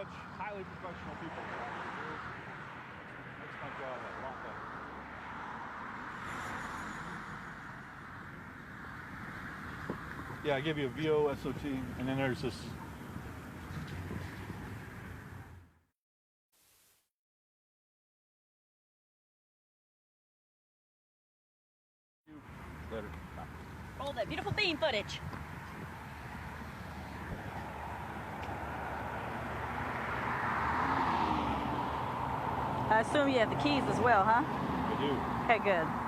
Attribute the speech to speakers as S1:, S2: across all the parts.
S1: such highly professional people. Makes my job a lot better. Yeah, I give you a VO, SOT, and then there's this. Later.
S2: Roll that beautiful beam footage. I assume you have the keys as well, huh?
S1: I do.
S2: Okay, good.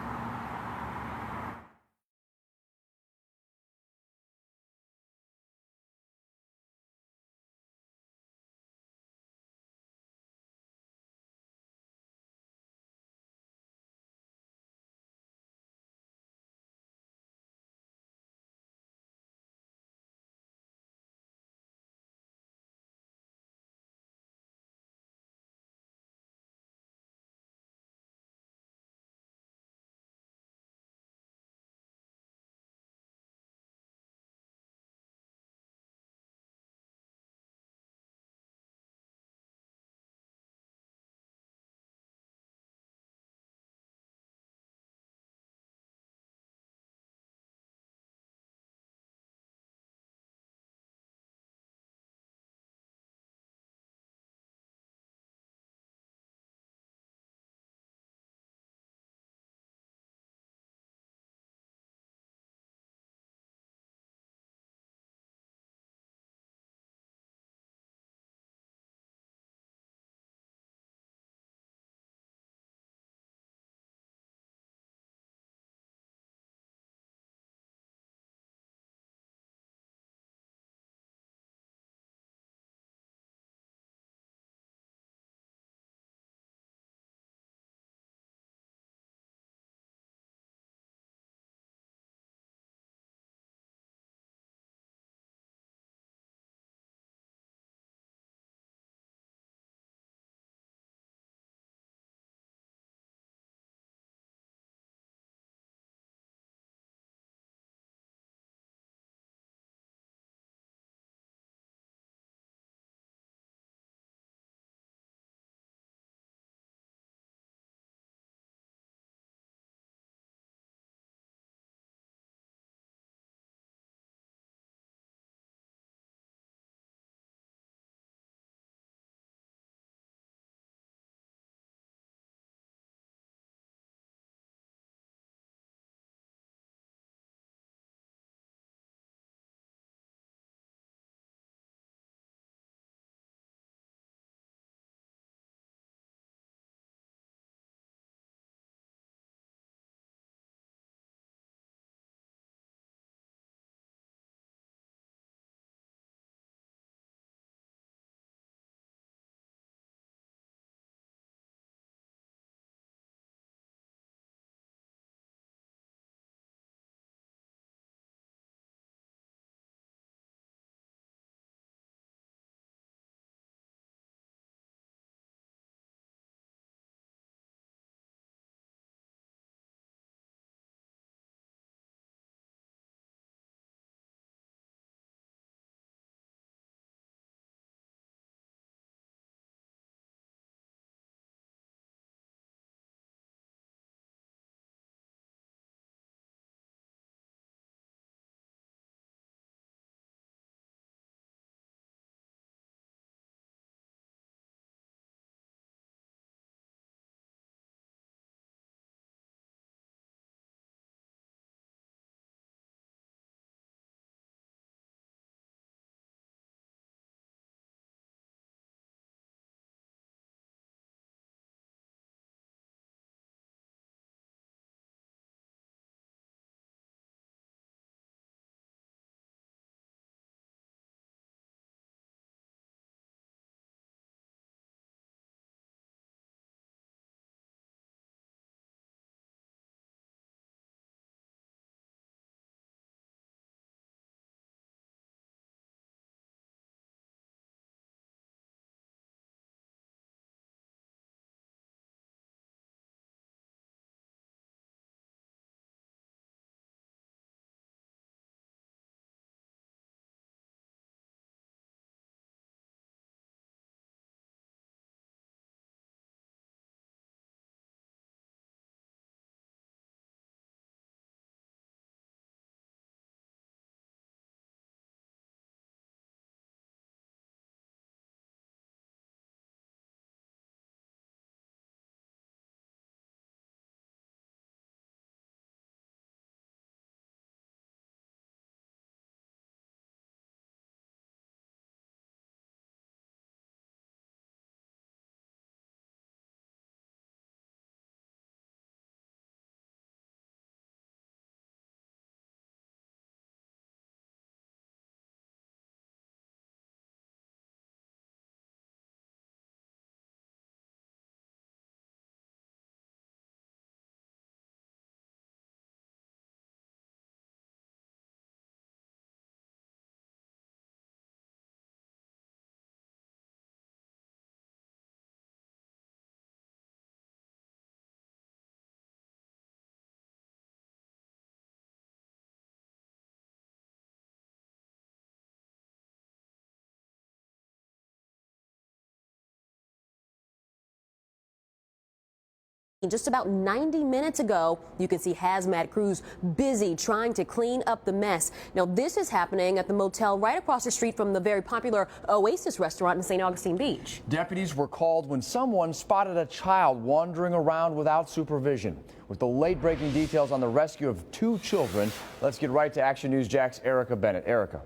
S3: Just about 90 minutes ago, you can see hazmat crews busy trying to clean up the mess. Now, this is happening at the motel right across the street from the very popular Oasis restaurant in St. Augustine Beach.
S4: Deputies were called when someone spotted a child wandering around without supervision. With the late-breaking details on the rescue of 2 children, let's get right to Action News Jack's Erica Bennett. Erica.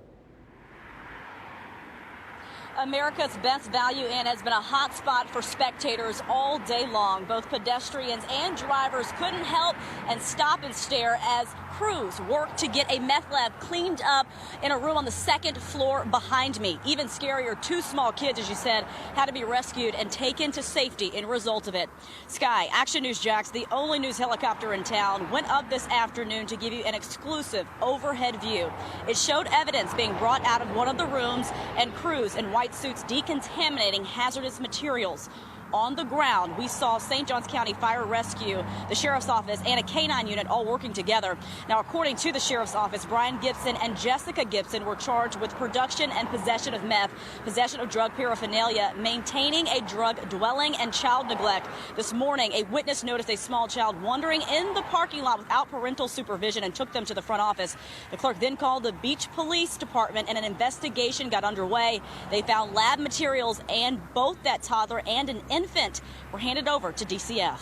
S2: America's Best Value Inn has been a hot spot for spectators all day long. Both pedestrians and drivers couldn't help and stop and stare as crews worked to get a meth lab cleaned up in a room on the 2nd floor behind me. Even scarier, 2 small kids, as you said, had to be rescued and taken to safety in result of it. Sky, Action News Jax, the only news helicopter in town, went up this afternoon to give you an exclusive overhead view. It showed evidence being brought out of one of the rooms and crews in white suits decontaminating hazardous materials. On the ground, we saw St. Johns County Fire Rescue, the Sheriff's Office, and a canine unit all working together. Now, according to the Sheriff's Office, Brian Gibson and Jessica Gibson were charged with production and possession of meth, possession of drug paraphernalia, maintaining a drug dwelling, and child neglect. This morning, a witness noticed a small child wandering in the parking lot without parental supervision and took them to the front office. The clerk then called the Beach Police Department, and an investigation got underway. They found lab materials, and both that toddler and an infant were handed over to DCF.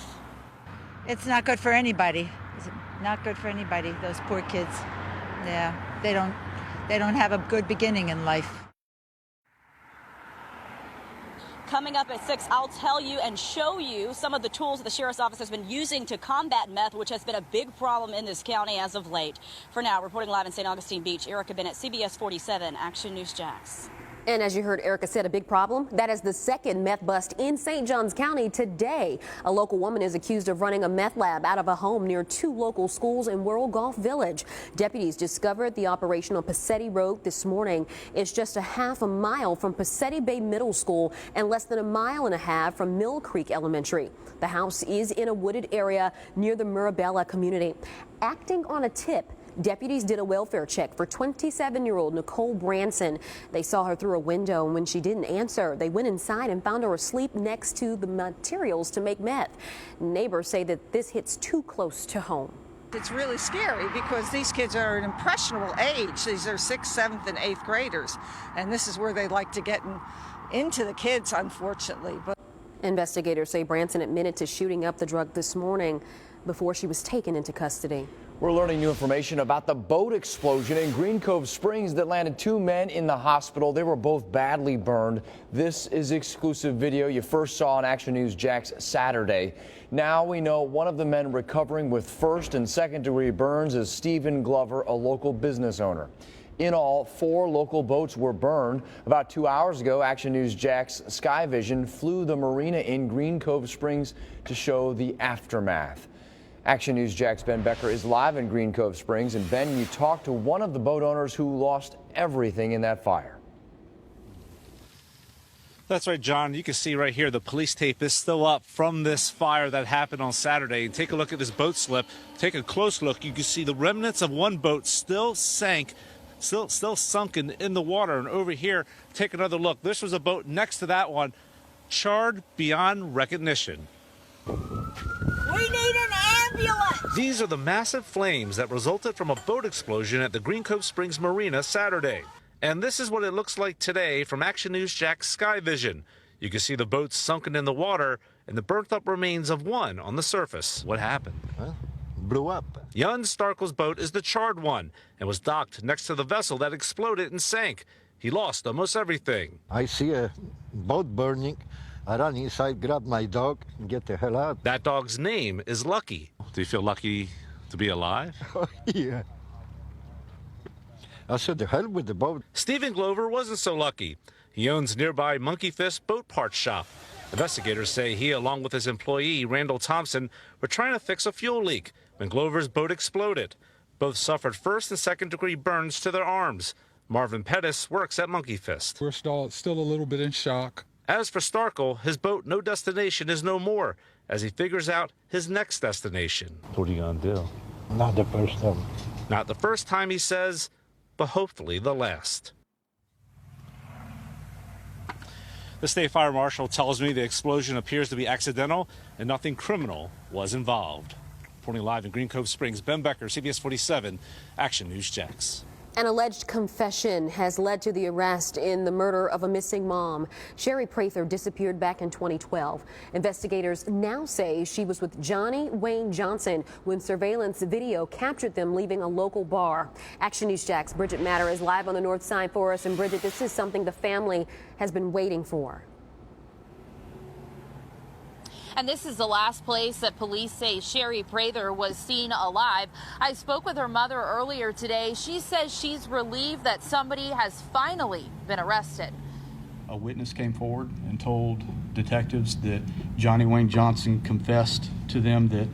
S5: It's not good for anybody. It's not good for anybody. Those poor kids. Yeah, they don't have a good beginning in life.
S2: Coming up at 6, I'll tell you and show you some of the tools that the Sheriff's Office has been using to combat meth, which has been a big problem in this county as of late. For now, reporting live in St. Augustine Beach, Erica Bennett, CBS 47, Action News Jax.
S3: And as you heard Erica said, a big problem. That is the 2nd meth bust in St. Johns County today. A local woman is accused of running a meth lab out of a home near 2 local schools in World Golf Village. Deputies discovered the operation on Passetti Road this morning. It's just a half a mile from Passetti Bay Middle School and less than a mile and a half from Mill Creek Elementary. The house is in a wooded area near the Mirabella community. Acting on a tip, deputies did a welfare check for 27-year-old Nicole Branson. They saw her through a window, and when she didn't answer, they went inside and found her asleep next to the materials to make meth. Neighbors say that this hits too close to home.
S6: It's really scary because these kids are an impressionable age. These are 6th, 7th, and 8th graders, and this is where they like to get into the kids, unfortunately. But
S3: investigators say Branson admitted to shooting up the drug this morning before she was taken into custody.
S4: We're learning new information about the boat explosion in Green Cove Springs that landed 2 men in the hospital. They were both badly burned. This is exclusive video you first saw on Action News Jax Saturday. Now we know one of the men recovering with 1st and 2nd degree burns is Stephen Glover, a local business owner. In all, 4 local boats were burned. About 2 hours ago, Action News Jax Sky Vision flew the marina in Green Cove Springs to show the aftermath. Action News Jax Ben Becker is live in Green Cove Springs. And Ben, you talked to one of the boat owners who lost everything in that fire.
S7: That's right, John. You can see right here the police tape is still up from this fire that happened on Saturday. And take a look at this boat slip. Take a close look. You can see the remnants of one boat still sunken in the water. And over here, take another look. This was a boat next to that one, charred beyond recognition.
S2: We need an ambulance!
S7: These are the massive flames that resulted from a boat explosion at the Green Cove Springs Marina Saturday. And this is what it looks like today from Action News Jax Sky Vision. You can see the boats sunken in the water and the burnt-up remains of one on the surface. What happened?
S8: Well, blew up.
S7: Jan Starkel's boat is the charred one and was docked next to the vessel that exploded and sank. He lost almost everything.
S8: I see a boat burning. I run inside, grab my dog, and get the hell out.
S7: That dog's name is Lucky. Do you feel lucky to be alive?
S8: Oh, yeah. I said, the hell with the boat.
S7: Stephen Glover wasn't so lucky. He owns nearby Monkey Fist Boat Parts Shop. Investigators say he, along with his employee, Randall Thompson, were trying to fix a fuel leak when Glover's boat exploded. Both suffered 1st and 2nd degree burns to their arms. Marvin Pettis works at Monkey Fist.
S9: We're still a little bit in shock.
S7: As for Starkel, his boat No Destination is no more as he figures out his next destination.
S1: What are you going to do?
S8: Not the first time.
S7: Not the first time, he says, but hopefully the last. The state fire marshal tells me the explosion appears to be accidental and nothing criminal was involved. Reporting live in Green Cove Springs, Ben Becker, CBS 47, Action News Jax.
S3: An alleged confession has led to the arrest in the murder of a missing mom. Sherry Prather disappeared back in 2012. Investigators now say she was with Johnny Wayne Johnson when surveillance video captured them leaving a local bar. Action News Jax Bridget Matter is live on the north side for us. And Bridget, this is something the family has been waiting for.
S2: And this is the last place that police say Sherry Prather was seen alive. I spoke with her mother earlier today. She says she's relieved that somebody has finally been arrested.
S10: A witness came forward and told detectives that Johnny Wayne Johnson confessed to them that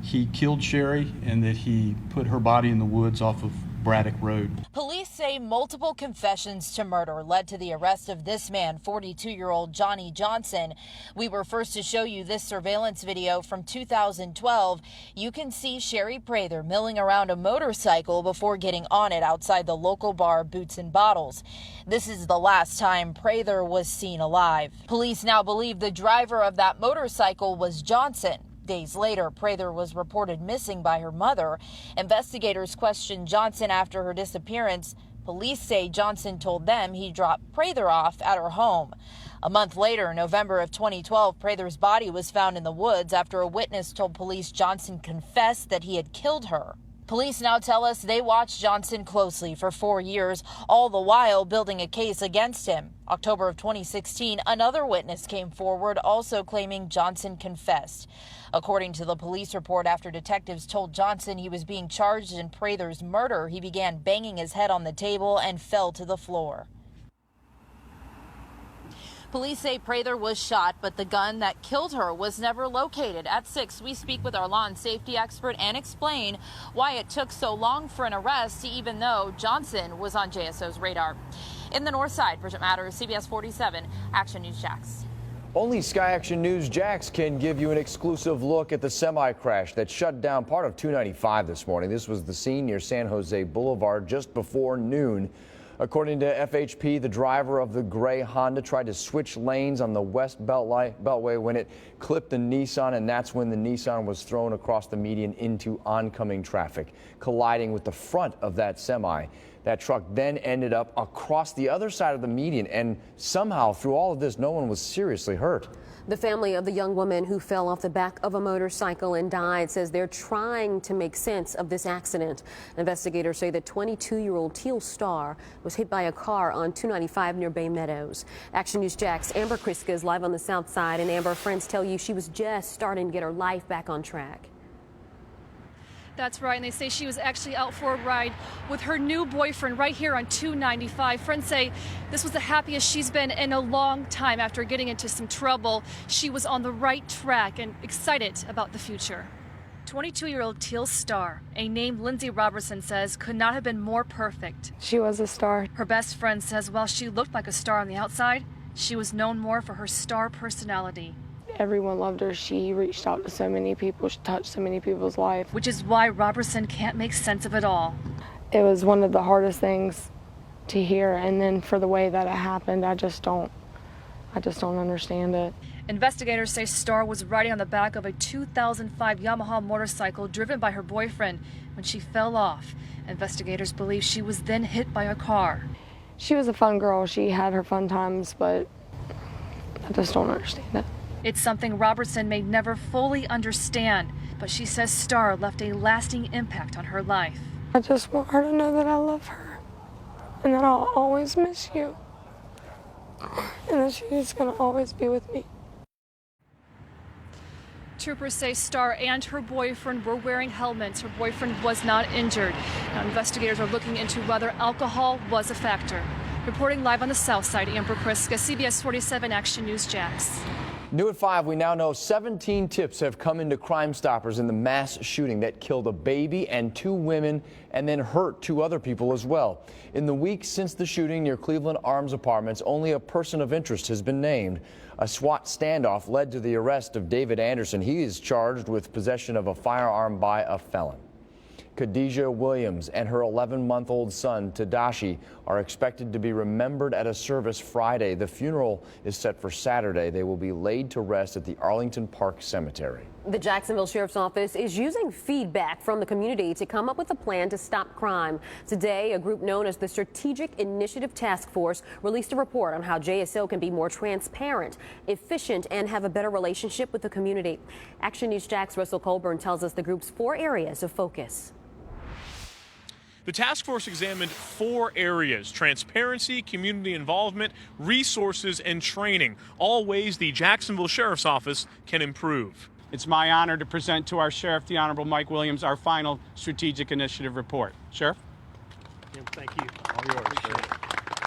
S10: he killed Sherry and that he put her body in the woods off of Braddock Road.
S2: Police say multiple confessions to murder led to the arrest of this man, 42-year-old Johnny Johnson. We were first to show you this surveillance video from 2012. You can see Sherry Prather milling around a motorcycle before getting on it outside the local bar Boots and Bottles. This is the last time Prather was seen alive. Police now believe the driver of that motorcycle was Johnson. Days later, Prather was reported missing by her mother. Investigators questioned Johnson after her disappearance. Police say Johnson told them he dropped Prather off at her home. A month later, November of 2012, Prather's body was found in the woods after a witness told police Johnson confessed that he had killed her. Police now tell us they watched Johnson closely for 4 years, all the while building a case against him. October of 2016, another witness came forward, also claiming Johnson confessed. According to the police report, after detectives told Johnson he was being charged in Prather's murder, he began banging his head on the table and fell to the floor. Police say Prather was shot, but the gun that killed her was never located. At 6, we speak with our law and safety expert and explain why it took so long for an arrest, even though Johnson was on JSO's radar. In the north side, Bridget Matters, CBS 47, Action News Jax.
S4: Only Sky Action News Jax can give you an exclusive look at the semi-crash that shut down part of 295 this morning. This was the scene near San Jose Boulevard just before noon. According to FHP, the driver of the gray Honda tried to switch lanes on the West Beltway when it clipped the Nissan, and that's when the Nissan was thrown across the median into oncoming traffic, colliding with the front of that semi. That truck then ended up across the other side of the median, and somehow through all of this, no one was seriously hurt.
S3: The family of the young woman who fell off the back of a motorcycle and died says they're trying to make sense of this accident. Investigators say the 22-year-old Teal Star was hit by a car on 295 near Bay Meadows. Action News Jax Amber Kriska is live on the south side, and Amber, friends tell you she was just starting to get her life back on track.
S11: That's right, and they say she was actually out for a ride with her new boyfriend right here on 295. Friends say this was the happiest she's been in a long time after getting into some trouble. She was on the right track and excited about the future. 22-year-old Teal Star, a name Lindsay Robertson says could not have been more perfect.
S12: She was a star.
S11: Her best friend says while she looked like a star on the outside, she was known more for her star personality.
S12: Everyone loved her. She reached out to so many people. She touched so many people's life.
S11: Which is why Robertson can't make sense of it all.
S12: It was one of the hardest things to hear, and then for the way that it happened, I just don't understand it.
S11: Investigators say Star was riding on the back of a 2005 Yamaha motorcycle driven by her boyfriend when she fell off. Investigators believe she was then hit by a car.
S12: She was a fun girl. She had her fun times, but I just don't understand it.
S11: It's something Robertson may never fully understand, but she says Star left a lasting impact on her life.
S12: I just want her to know that I love her and that I'll always miss you and that she's going to always be with me.
S11: Troopers say Star and her boyfriend were wearing helmets. Her boyfriend was not injured. Now investigators are looking into whether alcohol was a factor. Reporting live on the south side, Amber Kriska, CBS 47 Action News Jax.
S4: New at 5, we now know 17 tips have come into Crime Stoppers in the mass shooting that killed a baby and 2 women and then hurt 2 other people as well. In the weeks since the shooting near Cleveland Arms Apartments, only a person of interest has been named. A SWAT standoff led to the arrest of David Anderson. He is charged with possession of a firearm by a felon. Khadijah Williams and her 11-month-old son, Tadashi, are expected to be remembered at a service Friday. The funeral is set for Saturday. They will be laid to rest at the Arlington Park Cemetery.
S3: The Jacksonville Sheriff's Office is using feedback from the community to come up with a plan to stop crime. Today, a group known as the Strategic Initiative Task Force released a report on how JSO can be more transparent, efficient, and have a better relationship with the community. Action News Jack's Russell Colburn tells us the group's 4 areas of focus.
S13: The task force examined 4 areas: transparency, community involvement, resources, and training, all ways the Jacksonville Sheriff's Office can improve.
S14: It's my honor to present to our Sheriff, the Honorable Mike Williams, our final Strategic Initiative Report. Sheriff?
S13: Thank you. All yours, sir.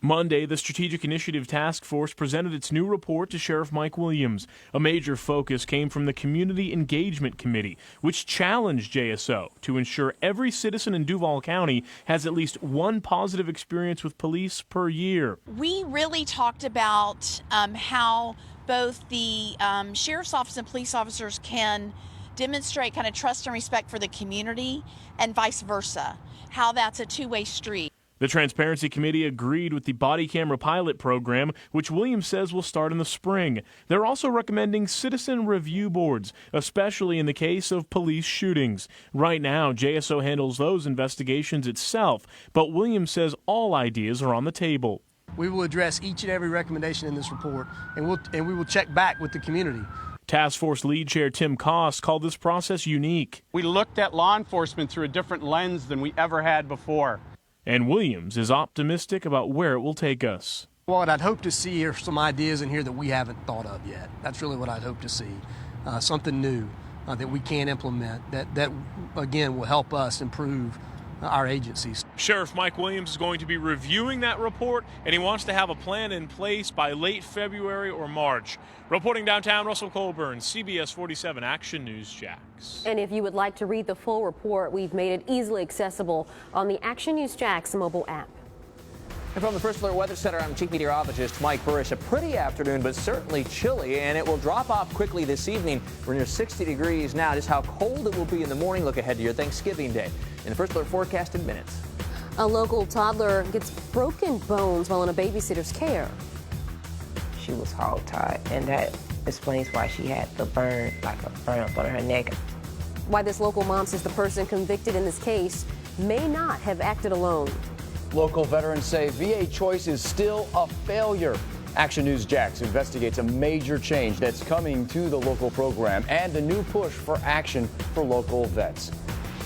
S13: Monday, the Strategic Initiative Task Force presented its new report to Sheriff Mike Williams. A major focus came from the Community Engagement Committee, which challenged JSO to ensure every citizen in Duval County has at least one positive experience with police per year.
S15: We really talked about how both the Sheriff's Office and police officers can demonstrate kind of trust and respect for the community, and vice versa, how that's a two-way street.
S13: The Transparency Committee agreed with the body camera pilot program, which Williams says will start in the spring. They're also recommending citizen review boards, especially in the case of police shootings. Right now, JSO handles those investigations itself, but Williams says all ideas are on the table.
S16: We will address each and every recommendation in this report, and we will check back with the community.
S13: Task Force Lead Chair Tim Koss called this process unique.
S14: We looked at law enforcement through a different lens than we ever had before.
S13: And Williams is optimistic about where it will take us.
S16: What I'd hope to see are some ideas in here that we haven't thought of yet. That's really what I'd hope to see. Something new that we can implement that again, will help us improve our agencies.
S13: Sheriff Mike Williams is going to be reviewing that report, and he wants to have a plan in place by late February or March. Reporting downtown, Russell Colburn, CBS 47 Action News Jax.
S3: And if you would like to read the full report, we've made it easily accessible on the Action News Jax mobile app.
S17: And from the First Alert Weather Center, I'm Chief Meteorologist Mike Burrish. A pretty afternoon, but certainly chilly, and it will drop off quickly this evening. We're near 60 degrees now. Just how cold it will be in the morning. Look ahead to your Thanksgiving Day. In the First Alert forecast in minutes.
S3: A local toddler gets broken bones while in a babysitter's care.
S18: She was hog-tied, and that explains why she had the burn, like a burn up on her neck.
S3: Why this local mom says the person convicted in this case may not have acted alone.
S4: Local veterans say VA choice is still a failure. Action News Jax investigates a major change that's coming to the local program and a new push for action for local vets.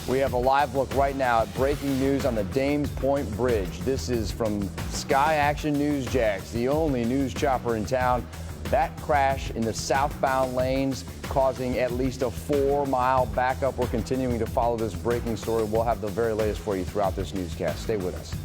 S4: We have a live look right now at breaking news on the Dames Point Bridge. This is from Sky Action News Jax, the only news chopper in town. That crash in the southbound lanes causing at least a 4-mile backup. We're continuing to follow this breaking story. We'll have the very latest for you throughout this newscast. Stay with us.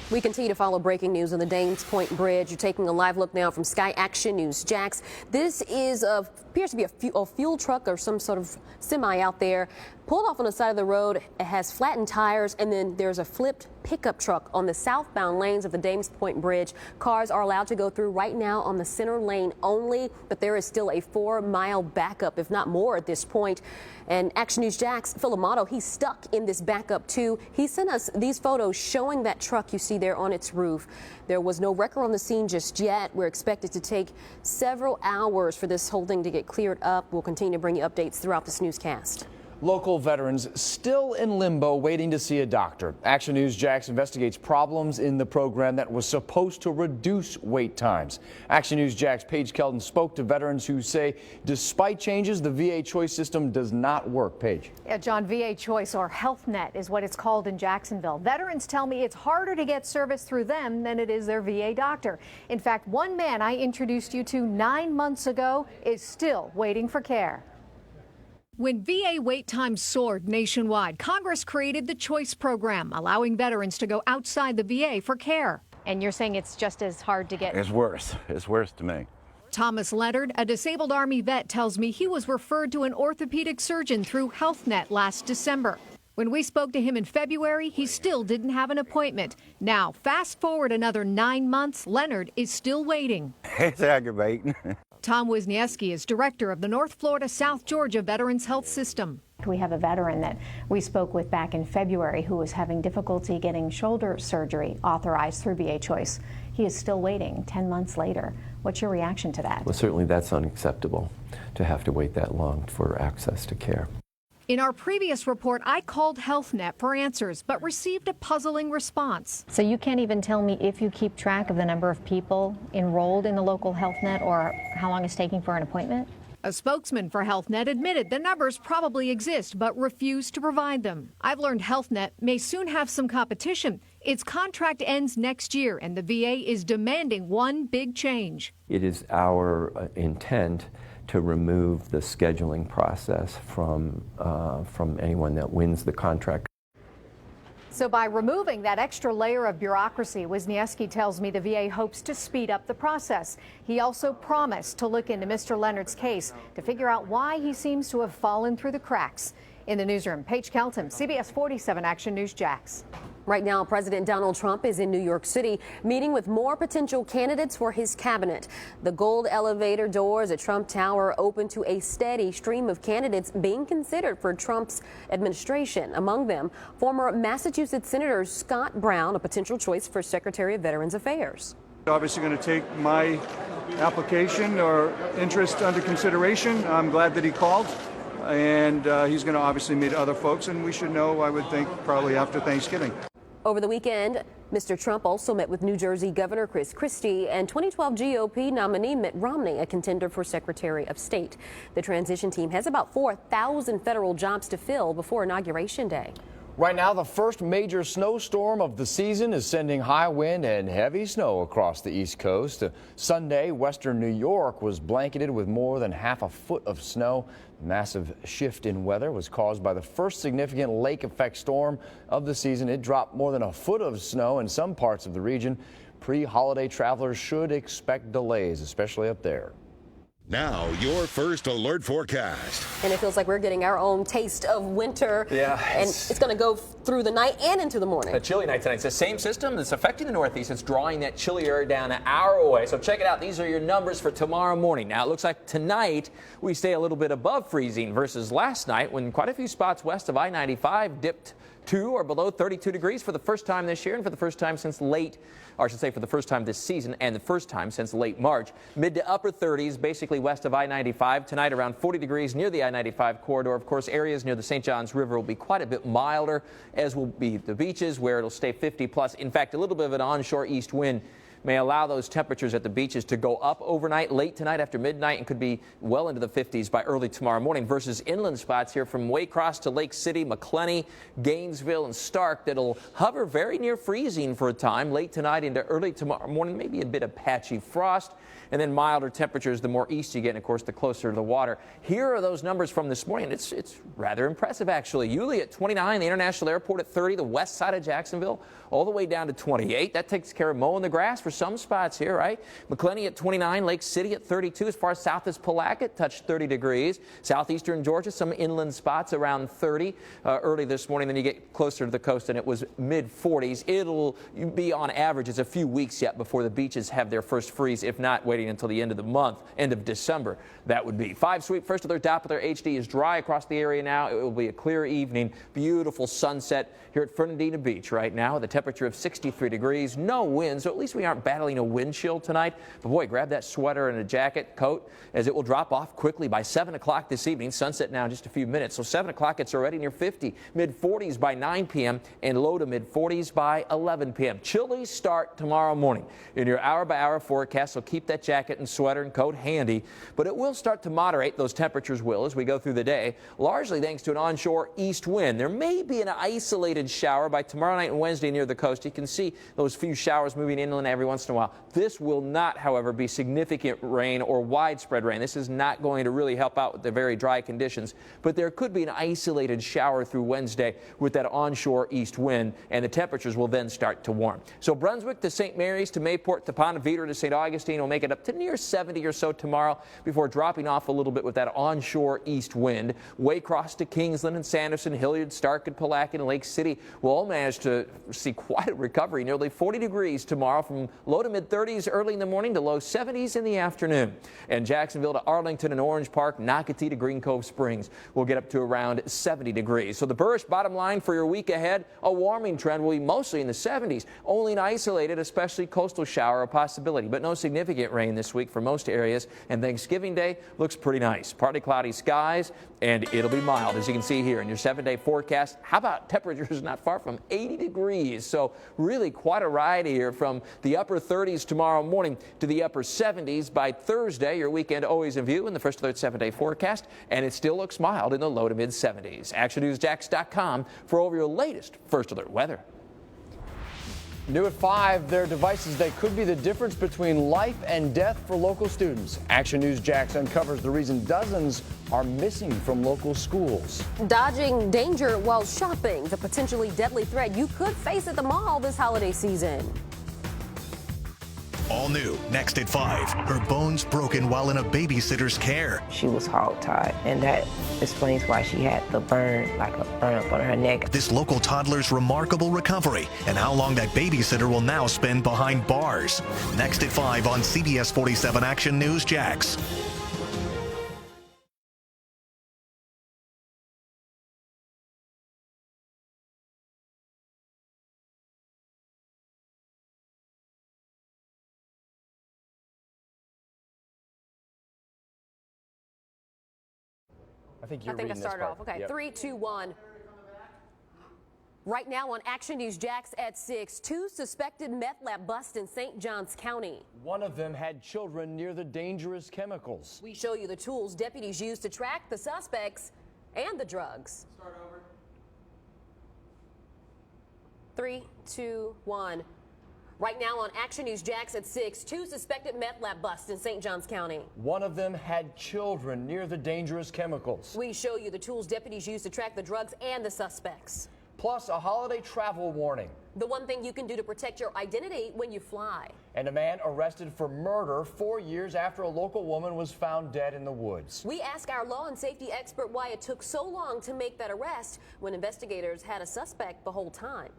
S3: We continue to follow breaking news on the Dames Point Bridge. You're taking a live look now from Sky Action News. Jax, this appears to be a fuel truck or some sort of semi out there. Pulled off on the side of the road. It has flattened tires, and then there's a flipped pickup truck on the southbound lanes of the Dames Point Bridge. Cars are allowed to go through right now on the center lane only, but there is still a 4-mile backup, if not more at this point. And Action News Jax Philomato, he's stuck in this backup too. He sent us these photos showing that truck you see there on its roof. There was no wrecker on the scene just yet. We're expected to take several hours for this whole thing to get cleared up. We'll continue to bring you updates throughout this newscast.
S4: Local veterans still in limbo waiting to see a doctor. Action News Jax investigates problems in the program that was supposed to reduce wait times. Action News Jax Paige Keldon spoke to veterans who say despite changes, the VA choice system does not work. Paige.
S19: Yeah, John, VA Choice, or HealthNet, is what it's called in Jacksonville. Veterans tell me it's harder to get service through them than it is their VA doctor. In fact, one man I introduced you to 9 months ago is still waiting for care. When VA wait times soared nationwide, Congress created the Choice Program, allowing veterans to go outside the VA for care. And you're saying it's just as hard to get?
S20: It's worse. It's worse to me.
S19: Thomas Leonard, a disabled Army vet, tells me he was referred to an orthopedic surgeon through HealthNet last December. When we spoke to him in February, he still didn't have an appointment. Now, fast forward another 9 months, Leonard is still waiting.
S20: It's aggravating.
S19: Tom Wisniewski is director of the North Florida South Georgia Veterans Health System.
S21: We have a veteran that we spoke with back in February who was having difficulty getting shoulder surgery authorized through VA Choice. He is still waiting 10 months later. What's your reaction to that?
S22: Well, certainly that's unacceptable to have to wait that long for access to care.
S19: In our previous report, I called HealthNet for answers, but received a puzzling response.
S21: So you can't even tell me if you keep track of the number of people enrolled in the local HealthNet or how long it's taking for an appointment?
S19: A spokesman for HealthNet admitted the numbers probably exist, but refused to provide them. I've learned HealthNet may soon have some competition. Its contract ends next year, and the VA is demanding one big change.
S22: It is our intent to remove the scheduling process from anyone that wins the contract.
S19: So by removing that extra layer of bureaucracy, Wisniewski tells me the VA hopes to speed up the process. He also promised to look into Mr. Leonard's case to figure out why he seems to have fallen through the cracks. In the newsroom, Paige Kelton, CBS 47 Action News Jax.
S3: Right now, President Donald Trump is in New York City meeting with more potential candidates for his cabinet. The gold elevator doors at Trump Tower open to a steady stream of candidates being considered for Trump's administration. Among them, former Massachusetts Senator Scott Brown, a potential choice for Secretary of Veterans Affairs.
S23: Obviously going to take my application or interest under consideration. I'm glad that he called. And he's going to obviously meet other folks, and we should know, I would think, probably after Thanksgiving.
S3: Over the weekend, Mr. Trump also met with New Jersey Governor Chris Christie and 2012 GOP nominee Mitt Romney, a contender for Secretary of State. The transition team has about 4,000 federal jobs to fill before Inauguration Day.
S4: Right now, the first major snowstorm of the season is sending high wind and heavy snow across the East Coast. Sunday, western New York was blanketed with more than half a foot of snow. The massive shift in weather was caused by the first significant lake effect storm of the season. It dropped more than a foot of snow in some parts of the region. Pre-holiday travelers should expect delays, especially up there.
S24: Now, your first alert forecast.
S3: And it feels like we're getting our own taste of winter.
S17: Yeah.
S3: And it's going to go through the night and into the morning.
S17: A chilly night tonight. It's the same system that's affecting the Northeast. It's drawing that chilly air down an hour away. So check it out. These are your numbers for tomorrow morning. Now, it looks like tonight we stay a little bit above freezing versus last night when quite a few spots west of I-95 dipped to or below 32 degrees for the first time this year and for the first time since for the first time this season and the first time since late March. Mid to upper 30s, basically west of I-95. Tonight around 40 degrees near the I-95 corridor. Of course, areas near the St. Johns River will be quite a bit milder, as will be the beaches where it'll stay 50 plus. In fact, a little bit of an onshore east wind may allow those temperatures at the beaches to go up overnight, late tonight after midnight, and could be well into the 50s by early tomorrow morning, versus inland spots here from Waycross to Lake City, McClenny, Gainesville, and Stark that'll hover very near freezing for a time late tonight into early tomorrow morning, maybe a bit of patchy frost, and then milder temperatures the more east you get, and of course the closer to the water. Here are those numbers from this morning. It's rather impressive, actually. Yulee at 29, the International Airport at 30, the west side of Jacksonville all the way down to 28. That takes care of mowing the grass for some spots here, right? McClenny at 29, Lake City at 32, as far south as Palatka touched 30 degrees. Southeastern Georgia, some inland spots around 30 early this morning. Then you get closer to the coast and it was mid-40s. It'll be on average, it's a few weeks yet before the beaches have their first freeze, if not waiting until the end of the month, end of December, that would be. 5 sweep first alert Doppler HD is dry across the area now. It will be a clear evening. Beautiful sunset here at Fernandina Beach right now. The temperature of 63 degrees, no wind, so at least we aren't battling a wind chill tonight. But boy, grab that sweater and a jacket, coat, as it will drop off quickly by 7 o'clock this evening. Sunset now in just a few minutes. So 7 o'clock, it's already near 50. Mid-40s by 9 p.m. and low to mid-40s by 11 p.m. Chilly start tomorrow morning. In your hour-by-hour forecast, so keep that jacket and sweater and coat handy. But it will start to moderate. Those temperatures will as we go through the day, largely thanks to an onshore east wind. There may be an isolated shower by tomorrow night and Wednesday near the coast. You can see those few showers moving inland every once in a while. This will not, however, be significant rain or widespread rain. This is not going to really help out with the very dry conditions, but there could be an isolated shower through Wednesday with that onshore east wind, and the temperatures will then start to warm. So Brunswick to St. Mary's to Mayport to Ponte Vedra to St. Augustine will make it up to near 70 or so tomorrow before dropping off a little bit with that onshore east wind. Waycross to Kingsland and Sanderson, Hilliard, Stark, and Palatka, and Lake City will all manage to see quite a recovery. Nearly 40 degrees tomorrow, from low to mid-30s early in the morning to low 70s in the afternoon. And Jacksonville to Arlington and Orange Park, Nocatee to Green Cove Springs will get up to around 70 degrees. So the Burrish bottom line for your week ahead, a warming trend will be mostly in the 70s. Only an isolated, especially coastal shower a possibility, but no significant rain this week for most areas. And Thanksgiving Day looks pretty nice. Partly cloudy skies, and it'll be mild, as you can see here in your 7-day forecast. How about temperatures not far from 80 degrees? So really quite a ride here from the upper 30s tomorrow morning to the upper 70s by Thursday. Your weekend always in view in the First Alert 7-day forecast, and it still looks mild in the low to mid 70s. ActionNewsJax.com for all of your latest First Alert weather.
S4: New at 5, their devices that could be the difference between life and death for local students. Action News Jax uncovers the reason dozens are missing from local schools.
S3: Dodging danger while shopping, the potentially deadly threat you could face at the mall this holiday season.
S1: All new, next at 5. Her bones broken while in a babysitter's care.
S18: She was hog-tied, and that explains why she had the burn, like a burn up on her neck.
S1: This local toddler's remarkable recovery and how long that babysitter will now spend behind bars. Next at 5 on CBS 47 Action News Jax.
S4: I think I
S3: started off. Okay,
S4: Yep.
S3: 3, 2, 1. Right now on Action News Jax at 6, 2 suspected meth lab busts in St. Johns County.
S4: One of them had children near the dangerous chemicals.
S3: We show you the tools deputies used to track the suspects and the drugs.
S5: Start over.
S3: 3, 2, 1. Right now on Action News Jax at 6, 2 suspected meth lab busts in St. Johns County.
S4: One of them had children near the dangerous chemicals.
S3: We show you the tools deputies use to track the drugs and the suspects.
S4: Plus a holiday travel warning.
S3: The one thing you can do to protect your identity when you fly.
S4: And a man arrested for murder 4 years after a local woman was found dead in the woods.
S3: We ask our law and safety expert why it took so long to make that arrest when investigators had a suspect the whole time.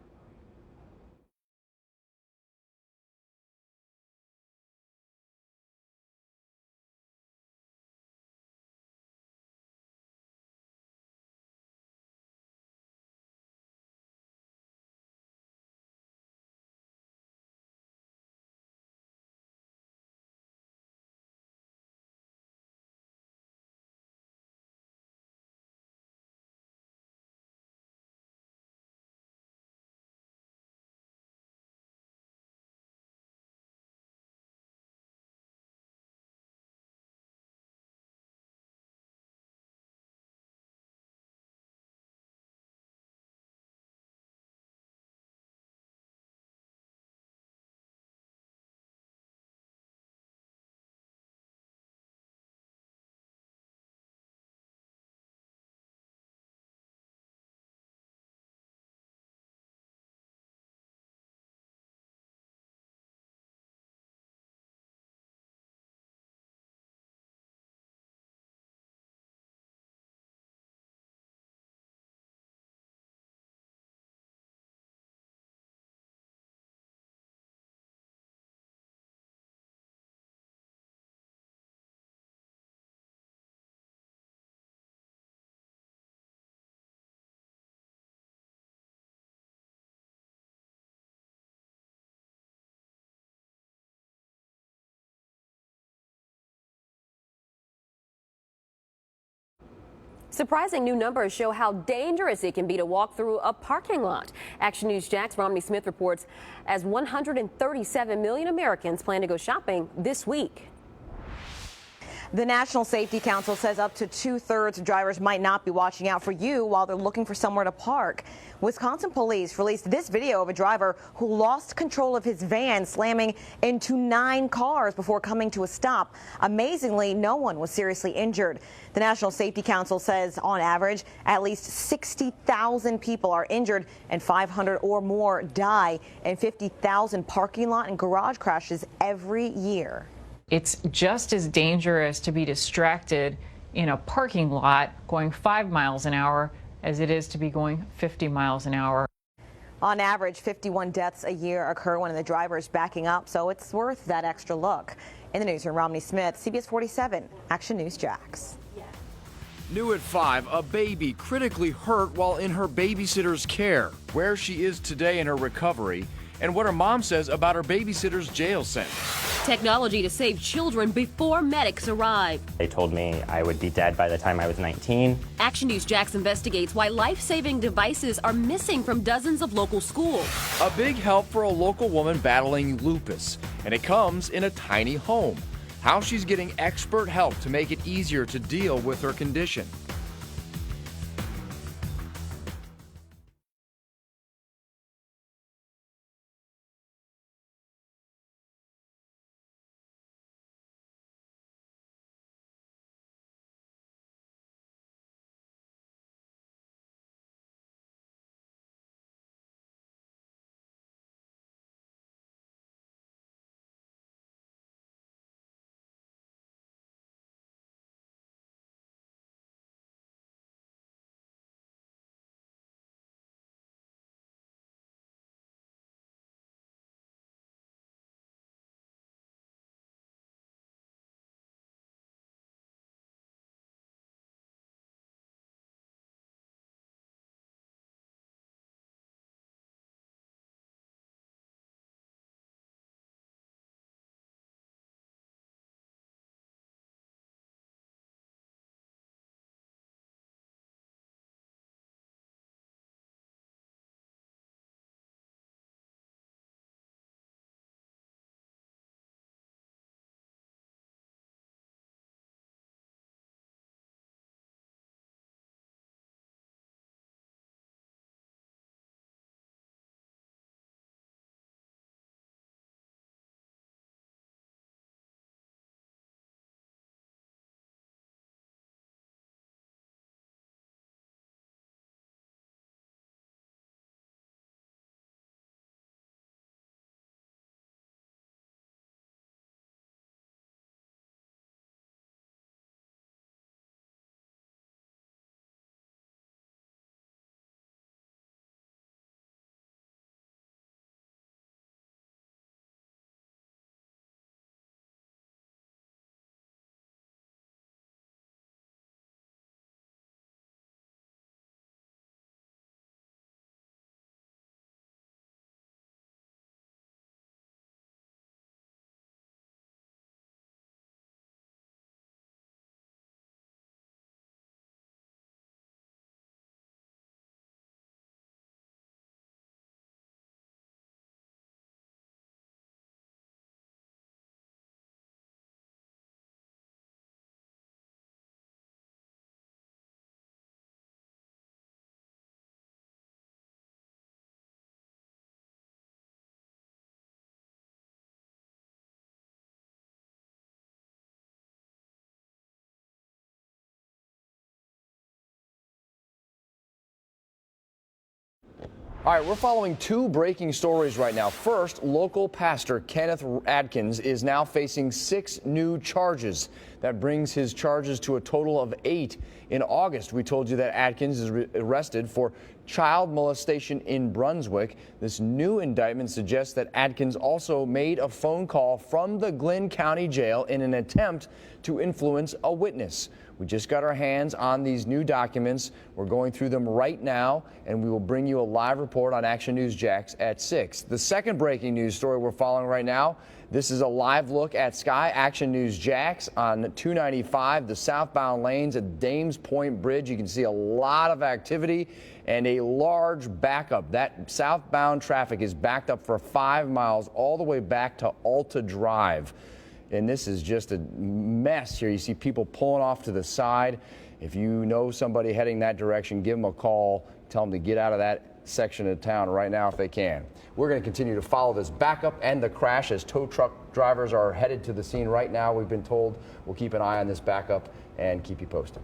S3: Surprising new numbers show how dangerous it can be to walk through a parking lot. Action News Jack's Romney Smith reports as 137 million Americans plan to go shopping this week.
S5: The National Safety Council says up to 2/3 of drivers might not be watching out for you while they're looking for somewhere to park. Wisconsin police released this video of a driver who lost control of his van, slamming into 9 cars before coming to a stop. Amazingly, no one was seriously injured. The National Safety Council says on average, at least 60,000 people are injured and 500 or more die in 50,000 parking lot and garage crashes every year.
S6: It's just as dangerous to be distracted in a parking lot going 5 miles an hour as it is to be going 50 miles an hour.
S5: On average, 51 deaths a year occur when the driver is backing up, so it's worth that extra look. In the newsroom, Romney Smith, CBS 47, Action News Jax.
S4: New at 5, a baby critically hurt while in her babysitter's care. Where she is today in her recovery, and what her mom says about her babysitter's jail sentence.
S3: Technology to save children before medics arrive.
S8: They told me I would be dead by the time I was 19.
S3: Action News Jax investigates why life-saving devices are missing from dozens of local schools.
S4: A big help for a local woman battling lupus, and it comes in a tiny home. How she's getting expert help to make it easier to deal with her condition. All right, we're following 2 breaking stories right now. First, local pastor Kenneth Adkins is now facing 6 new charges. That brings his charges to a total of 8. In August, we told you that Adkins is arrested for child molestation in Brunswick. This new indictment suggests that Adkins also made a phone call from the Glynn County Jail in an attempt to influence a witness. We just got our hands on these new documents. We're going through them right now, and we will bring you a live report on Action News Jax at 6. The second breaking news story we're following right now, this is a live look at Sky Action News Jax on 295, the southbound lanes at Dames Point Bridge. You can see a lot of activity and a large backup. That southbound traffic is backed up for 5 miles all the way back to Alta Drive. And this is just a mess here. You see people pulling off to the side. If you know somebody heading that direction, give them a call. Tell them to get out of that section of town right now if they can. We're going to continue to follow this backup and the crash as tow truck drivers are headed to the scene right now. We've been told we'll keep an eye on this backup and keep you posted.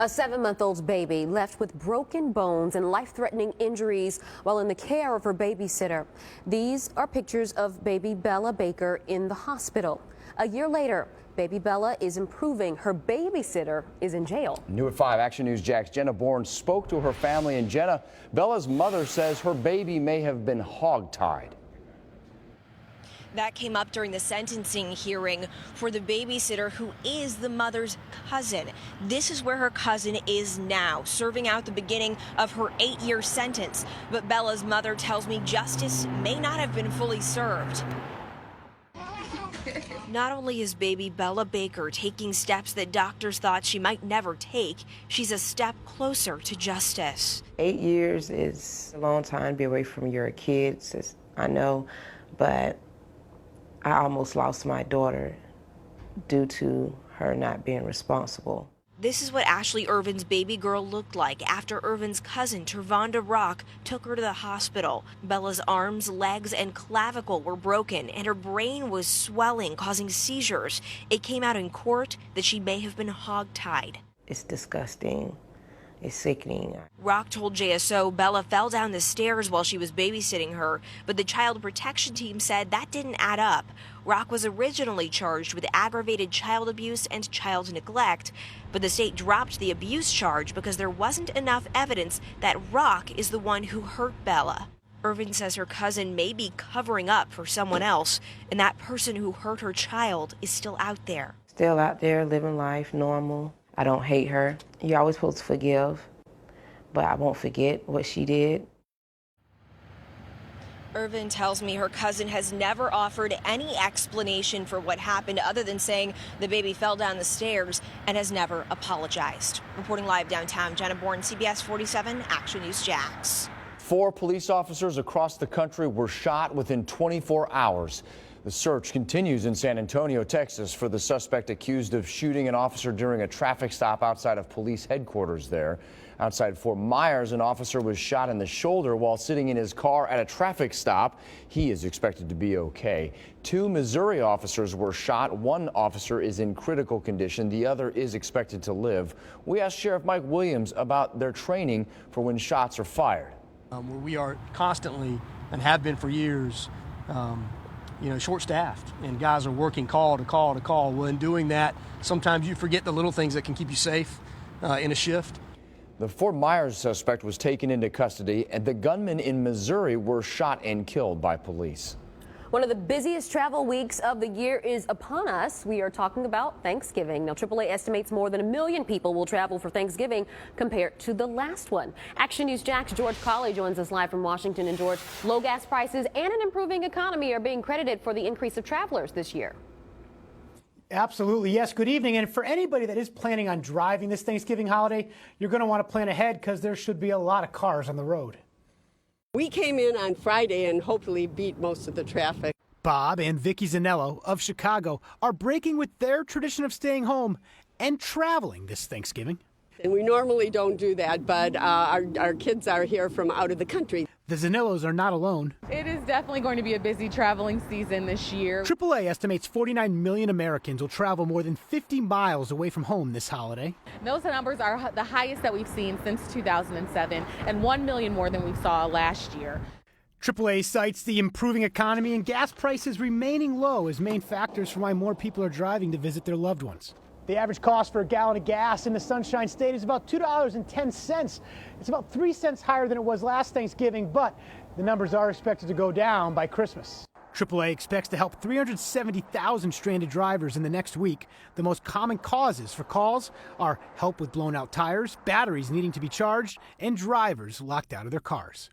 S3: A 7-month-old's baby left with broken bones and life-threatening injuries while in the care of her babysitter. These are pictures of baby Bella Baker in the hospital. A year later, baby Bella is improving. Her babysitter is in jail.
S4: New at 5, Action News Jax Jenna Bourne spoke to her family, and Jenna, Bella's mother says her baby may have been hogtied.
S2: That came up during the sentencing hearing for the babysitter who is the mother's cousin. This is where her cousin is now, serving out the beginning of her 8-year sentence. But Bella's mother tells me justice may not have been fully served. Not only is baby Bella Baker taking steps that doctors thought she might never take, she's a step closer to justice.
S18: 8 years is a long time to be away from your kids, I know, but I almost lost my daughter due to her not being responsible.
S2: This is what Ashley Irvin's baby girl looked like after Irvin's cousin, Tervonda Rock, took her to the hospital. Bella's arms, legs, and clavicle were broken, and her brain was swelling, causing seizures. It came out in court that she may have been hogtied.
S18: It's disgusting. It's sickening.
S2: Rock told JSO Bella fell down the stairs while she was babysitting her, but the child protection team said that didn't add up. Rock was originally charged with aggravated child abuse and child neglect, but the state dropped the abuse charge because there wasn't enough evidence that Rock is the one who hurt Bella. Irvin says her cousin may be covering up for someone else, and that person who hurt her child is still out there.
S18: Still out there living life normal. I don't hate her. You're always supposed to forgive, but I won't forget what she did.
S2: Irvin tells me her cousin has never offered any explanation for what happened other than saying the baby fell down the stairs and has never apologized. Reporting live downtown, Jenna Bourne, CBS 47, Action News Jax.
S4: 4 police officers across the country were shot within 24 hours. The search continues in San Antonio, Texas, for the suspect accused of shooting an officer during a traffic stop outside of police headquarters there. Outside Fort Myers, an officer was shot in the shoulder while sitting in his car at a traffic stop. He is expected to be okay. 2 Missouri officers were shot. 1 officer is in critical condition. The other is expected to live. We asked Sheriff Mike Williams about their training for when shots are fired.
S16: Where we are constantly, and have been for years, short-staffed, and guys are working call to call to call. Well, in doing that, sometimes you forget the little things that can keep you safe in a shift.
S4: The Fort Myers suspect was taken into custody, and the gunmen in Missouri were shot and killed by police.
S3: One of the busiest travel weeks of the year is upon us. We are talking about Thanksgiving. Now, AAA estimates more than 1 million people will travel for Thanksgiving compared to the last one. Action News Jax George Colley joins us live from Washington. And George, low gas prices and an improving economy are being credited for the increase of travelers this year.
S7: Absolutely. Yes. Good evening. And for anybody that is planning on driving this Thanksgiving holiday, you're going to want to plan ahead because there should be a lot of cars on the road.
S9: We came in on Friday and hopefully beat most of the traffic.
S7: Bob and Vicky Zanello of Chicago are breaking with their tradition of staying home and traveling this Thanksgiving.
S9: And we normally don't do that, but our kids are here from out of the country.
S7: The Zanellos are not alone.
S10: It is definitely going to be a busy traveling season this year.
S7: AAA estimates 49 million Americans will travel more than 50 miles away from home this holiday.
S10: Those numbers are the highest that we've seen since 2007 and 1 million more than we saw last year.
S7: AAA cites the improving economy and gas prices remaining low as main factors for why more people are driving to visit their loved ones. The average cost for a gallon of gas in the Sunshine State is about $2.10. It's about 3 cents higher than it was last Thanksgiving, but the numbers are expected to go down by Christmas. AAA expects to help 370,000 stranded drivers in the next week. The most common causes for calls are help with blown out tires, batteries needing to be charged, and drivers locked out of their cars.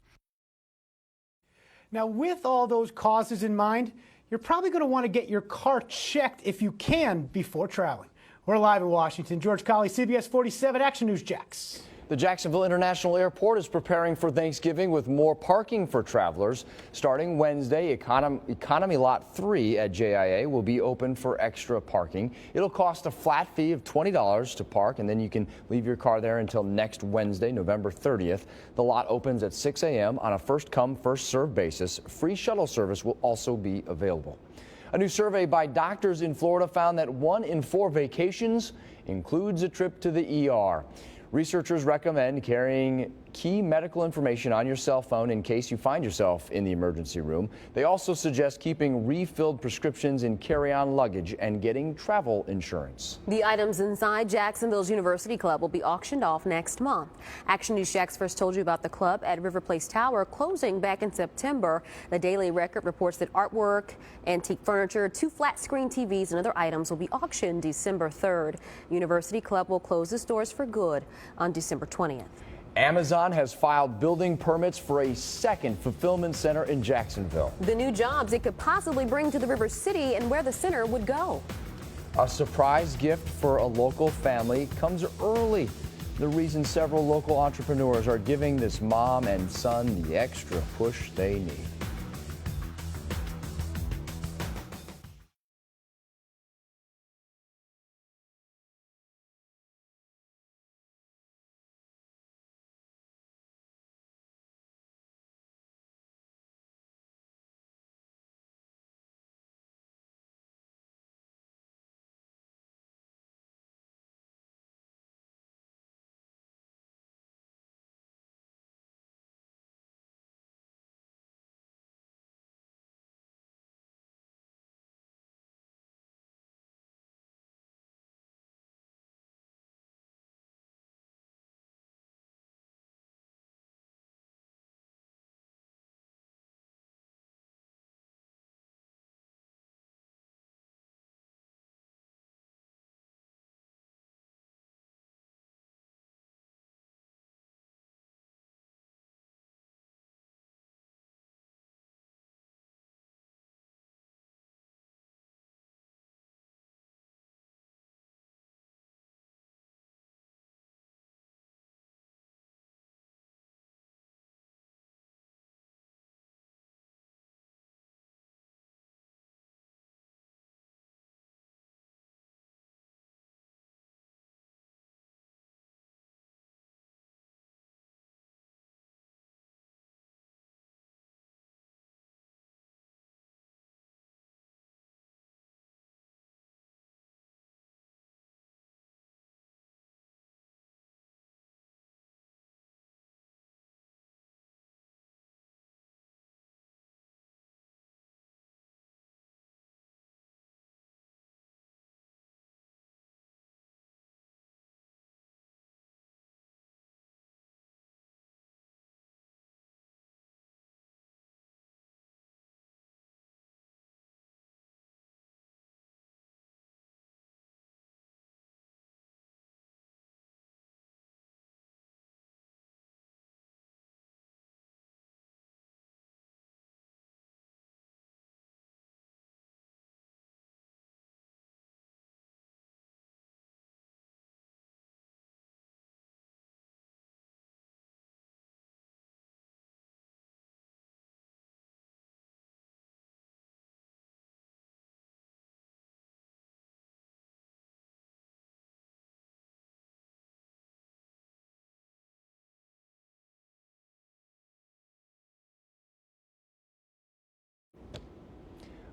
S7: Now, with all those causes in mind, you're probably going to want to get your car checked if you can before traveling. We're live in Washington. George Colley, CBS 47 Action News, Jax.
S4: The Jacksonville International Airport is preparing for Thanksgiving with more parking for travelers. Starting Wednesday, Economy Lot 3 at JIA will be open for extra parking. It'll cost a flat fee of $20 to park, and then you can leave your car there until next Wednesday, November 30th. The lot opens at 6 a.m. on a first-come, first-served basis. Free shuttle service will also be available. A new survey by doctors in Florida found that 1 in 4 vacations includes a trip to the ER. Researchers recommend carrying key medical information on your cell phone in case you find yourself in the emergency room. They also suggest keeping refilled prescriptions in carry-on luggage and getting travel insurance.
S3: The items inside Jacksonville's University Club will be auctioned off next month. Action News Jax first told you about the club at River Place Tower closing back in September. The Daily Record reports that artwork, antique furniture, 2 flat-screen TVs, and other items will be auctioned December 3rd. University Club will close its doors for good on December 20th.
S4: Amazon has filed building permits for a second fulfillment center in Jacksonville.
S3: The new jobs it could possibly bring to the River City and where the center would go.
S4: A surprise gift for a local family comes early. The reason several local entrepreneurs are giving this mom and son the extra push they need.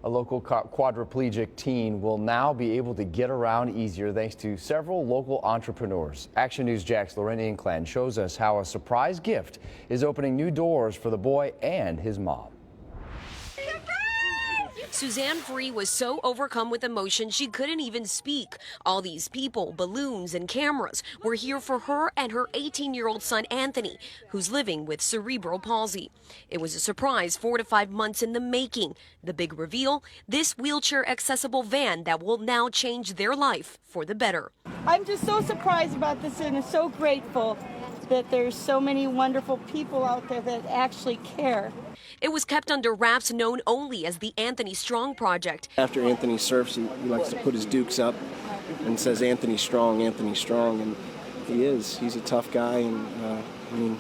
S4: A local quadriplegic teen will now be able to get around easier thanks to several local entrepreneurs. Action News Jax Lorraine Inclan shows us how a surprise gift is opening new doors for the boy and his mom.
S11: Suzanne Free was so overcome with emotion she couldn't even speak. All these people, balloons, and cameras were here for her and her 18-year-old son Anthony, who's living with cerebral palsy. It was a surprise 4 to 5 months in the making. The big reveal, this wheelchair-accessible van that will now change their life for the better.
S12: I'm just so surprised about this and so grateful that there's so many wonderful people out there that actually care.
S11: It was kept under wraps, known only as the Anthony Strong Project.
S14: After Anthony surfs, he likes to put his dukes up and says, Anthony Strong, and he is. He's a tough guy, and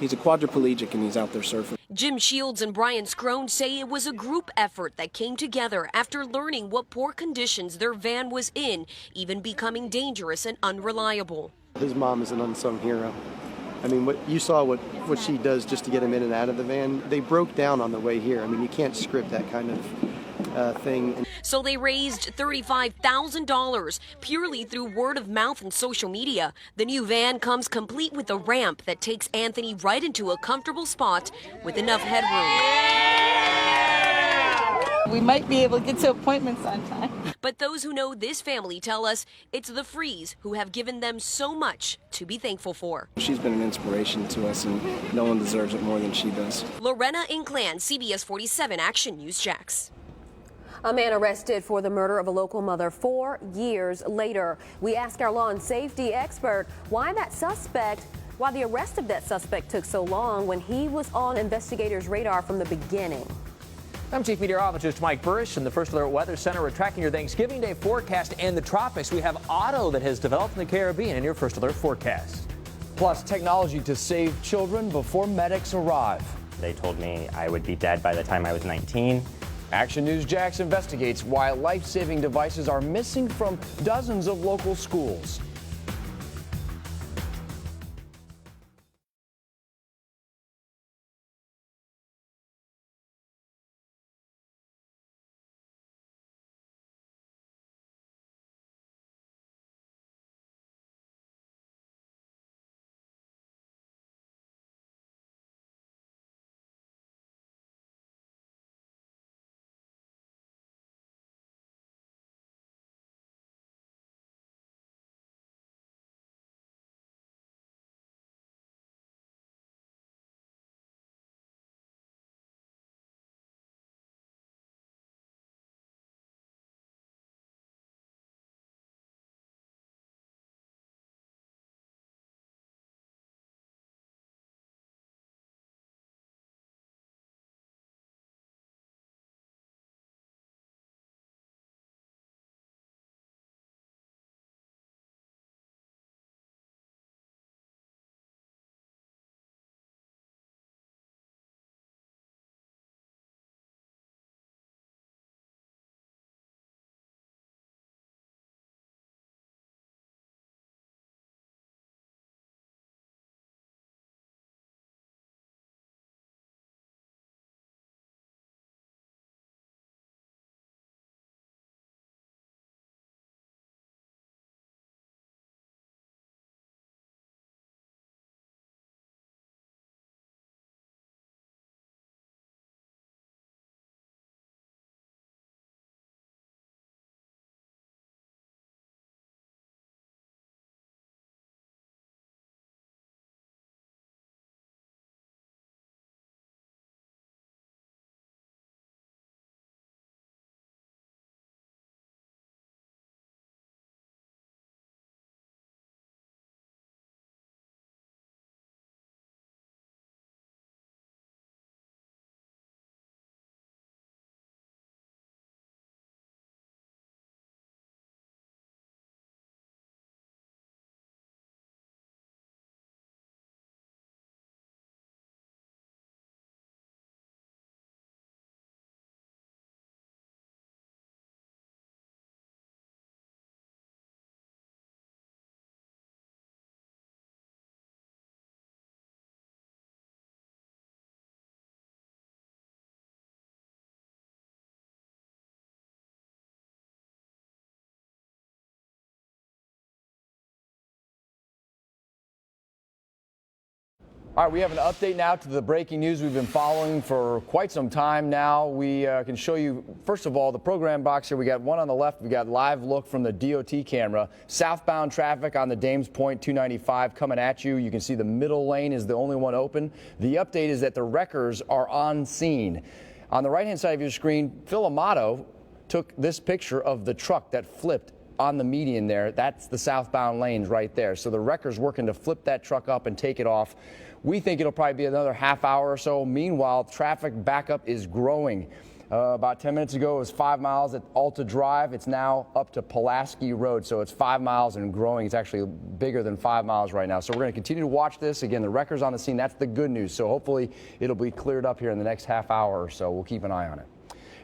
S14: he's a quadriplegic, and he's out there surfing.
S11: Jim Shields and Brian Scrone say it was a group effort that came together after learning what poor conditions their van was in, even becoming dangerous and unreliable.
S15: His mom is an unsung hero. I mean, what you saw what she does just to get him in and out of the van. They broke down on the way here. I mean, you can't script that kind of thing.
S11: So they raised $35,000 purely through word of mouth and social media. The new van comes complete with a ramp that takes Anthony right into a comfortable spot with enough headroom.
S12: We might be able to get to appointments on time.
S11: But those who know this family tell us it's the Frees who have given them so much to be thankful for.
S14: She's been an inspiration to us, and no one deserves it more than she does.
S11: Lorena Inclan, CBS 47 Action News Jax.
S3: A man arrested for the murder of a local mother 4 years later. We asked our law and safety expert why the arrest of that suspect took so long when he was on investigators' radar from the beginning.
S17: I'm Chief Meteorologist Mike Burrish in the First Alert Weather Center. We're tracking your Thanksgiving Day forecast and the tropics. We have auto that has developed in the Caribbean in your First Alert forecast.
S4: Plus, technology to save children before medics arrive.
S8: They told me I would be dead by the time I was 19.
S4: Action News Jax investigates why life-saving devices are missing from dozens of local schools. All right, we have an update now to the breaking news we've been following for quite some time now. We can show you, first of all, the program box here. We got one on the left. We got live look from the DOT camera. Southbound traffic on the Dames Point 295 coming at you. You can see the middle lane is the only one open. The update is that the wreckers are on scene. On the right-hand side of your screen, Phil Amato took this picture of the truck that flipped on the median there. That's the southbound lanes right there. So the wrecker's working to flip that truck up and take it off. We think it'll probably be another half hour or so. Meanwhile, traffic backup is growing. About 10 minutes ago, it was 5 miles at Alta Drive. It's now up to Pulaski Road, so it's 5 miles and growing. It's actually bigger than 5 miles right now. So we're going to continue to watch this. Again, the wrecker's on the scene. That's the good news. So hopefully it'll be cleared up here in the next half hour or so. We'll keep an eye on it.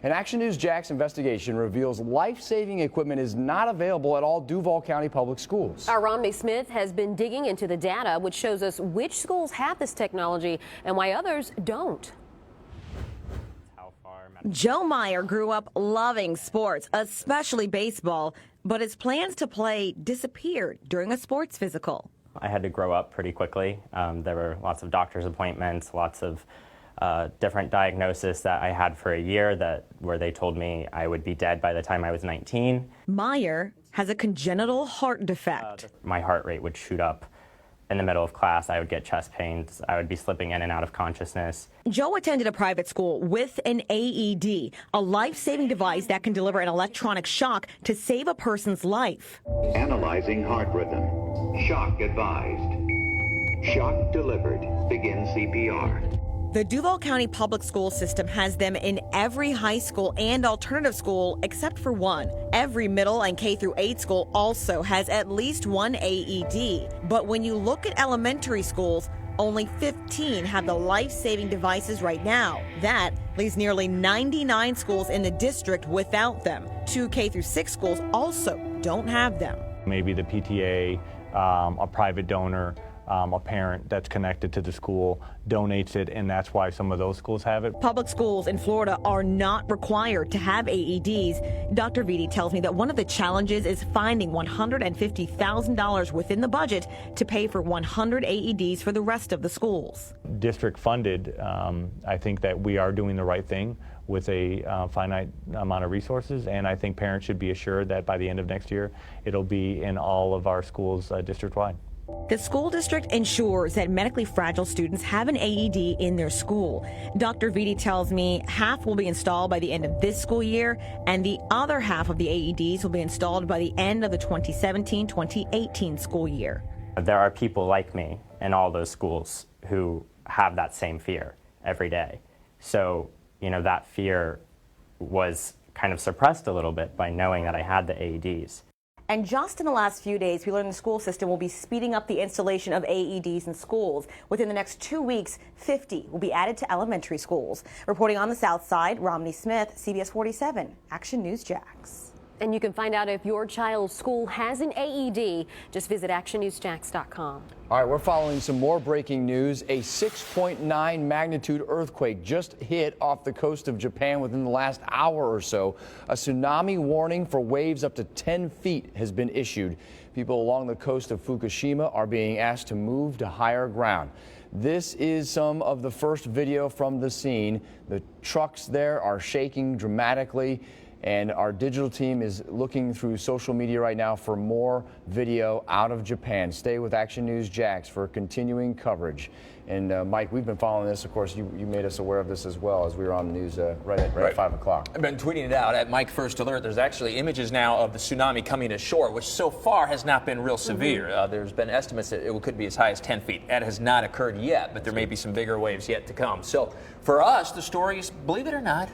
S4: An Action News Jax investigation reveals life-saving equipment is not available at all Duval County public schools.
S3: Our Romney Smith has been digging into the data, which shows us which schools have this technology and why others don't.
S5: Joe Meyer grew up loving sports, especially baseball, but his plans to play disappeared during a sports physical.
S8: I had to grow up pretty quickly. There were lots of doctor's appointments, lots of different diagnoses that I had for a year where they told me I would be dead by the time I was 19.
S5: Meyer has a congenital heart defect.
S8: My heart rate would shoot up in the middle of class. I would get chest pains. I would be slipping in and out of consciousness.
S5: Joe attended a private school with an AED, a life-saving device that can deliver an electronic shock to save a person's life.
S13: Analyzing heart rhythm. Shock advised. Shock delivered. Begin CPR.
S5: The Duval County public school system has them in every high school and alternative school except for one. Every middle and K-8 school also has at least one AED. But when you look at elementary schools, only 15 have the life-saving devices right now. That leaves nearly 99 schools in the district without them. 2 K-6 schools also don't have them.
S20: Maybe the PTA, a private donor, a parent that's connected to the school donates it, and that's why some of those schools have it.
S5: Public schools in Florida are not required to have AEDs. Dr. Vitti tells me that one of the challenges is finding $150,000 within the budget to pay for 100 AEDs for the rest of the schools.
S20: District funded, I think that we are doing the right thing with a finite amount of resources, and I think parents should be assured that by the end of next year, it'll be in all of our schools district-wide.
S5: The school district ensures that medically fragile students have an AED in their school. Dr. Vitti tells me half will be installed by the end of this school year, and the other half of the AEDs will be installed by the end of the 2017-2018 school year.
S8: There are people like me in all those schools who have that same fear every day. So, that fear was kind of suppressed a little bit by knowing that I had the AEDs.
S5: And just in the last few days, we learned the school system will be speeding up the installation of AEDs in schools. Within the next 2 weeks, 50 will be added to elementary schools. Reporting on the South Side, Romney Smith, CBS 47, Action News Jax.
S3: And you can find out if your child's school has an AED. Just visit actionnewsjax.com.
S4: All right, we're following some more breaking news. A 6.9 magnitude earthquake just hit off the coast of Japan within the last hour or so. A tsunami warning for waves up to 10 feet has been issued. People along the coast of Fukushima are being asked to move to higher ground. This is some of the first video from the scene. The trucks there are shaking dramatically. And our digital team is looking through social media right now for more video out of Japan. Stay with Action News Jax for continuing coverage. And Mike, we've been following this. Of course, you made us aware of this as well as we were on the news right at 5 o'clock.
S17: I've been tweeting it out at Mike First Alert. There's actually images now of the tsunami coming ashore, which so far has not been real severe. There's been estimates that it could be as high as 10 feet. That has not occurred yet, but there may be some bigger waves yet to come. So for us, the story is, believe it or not,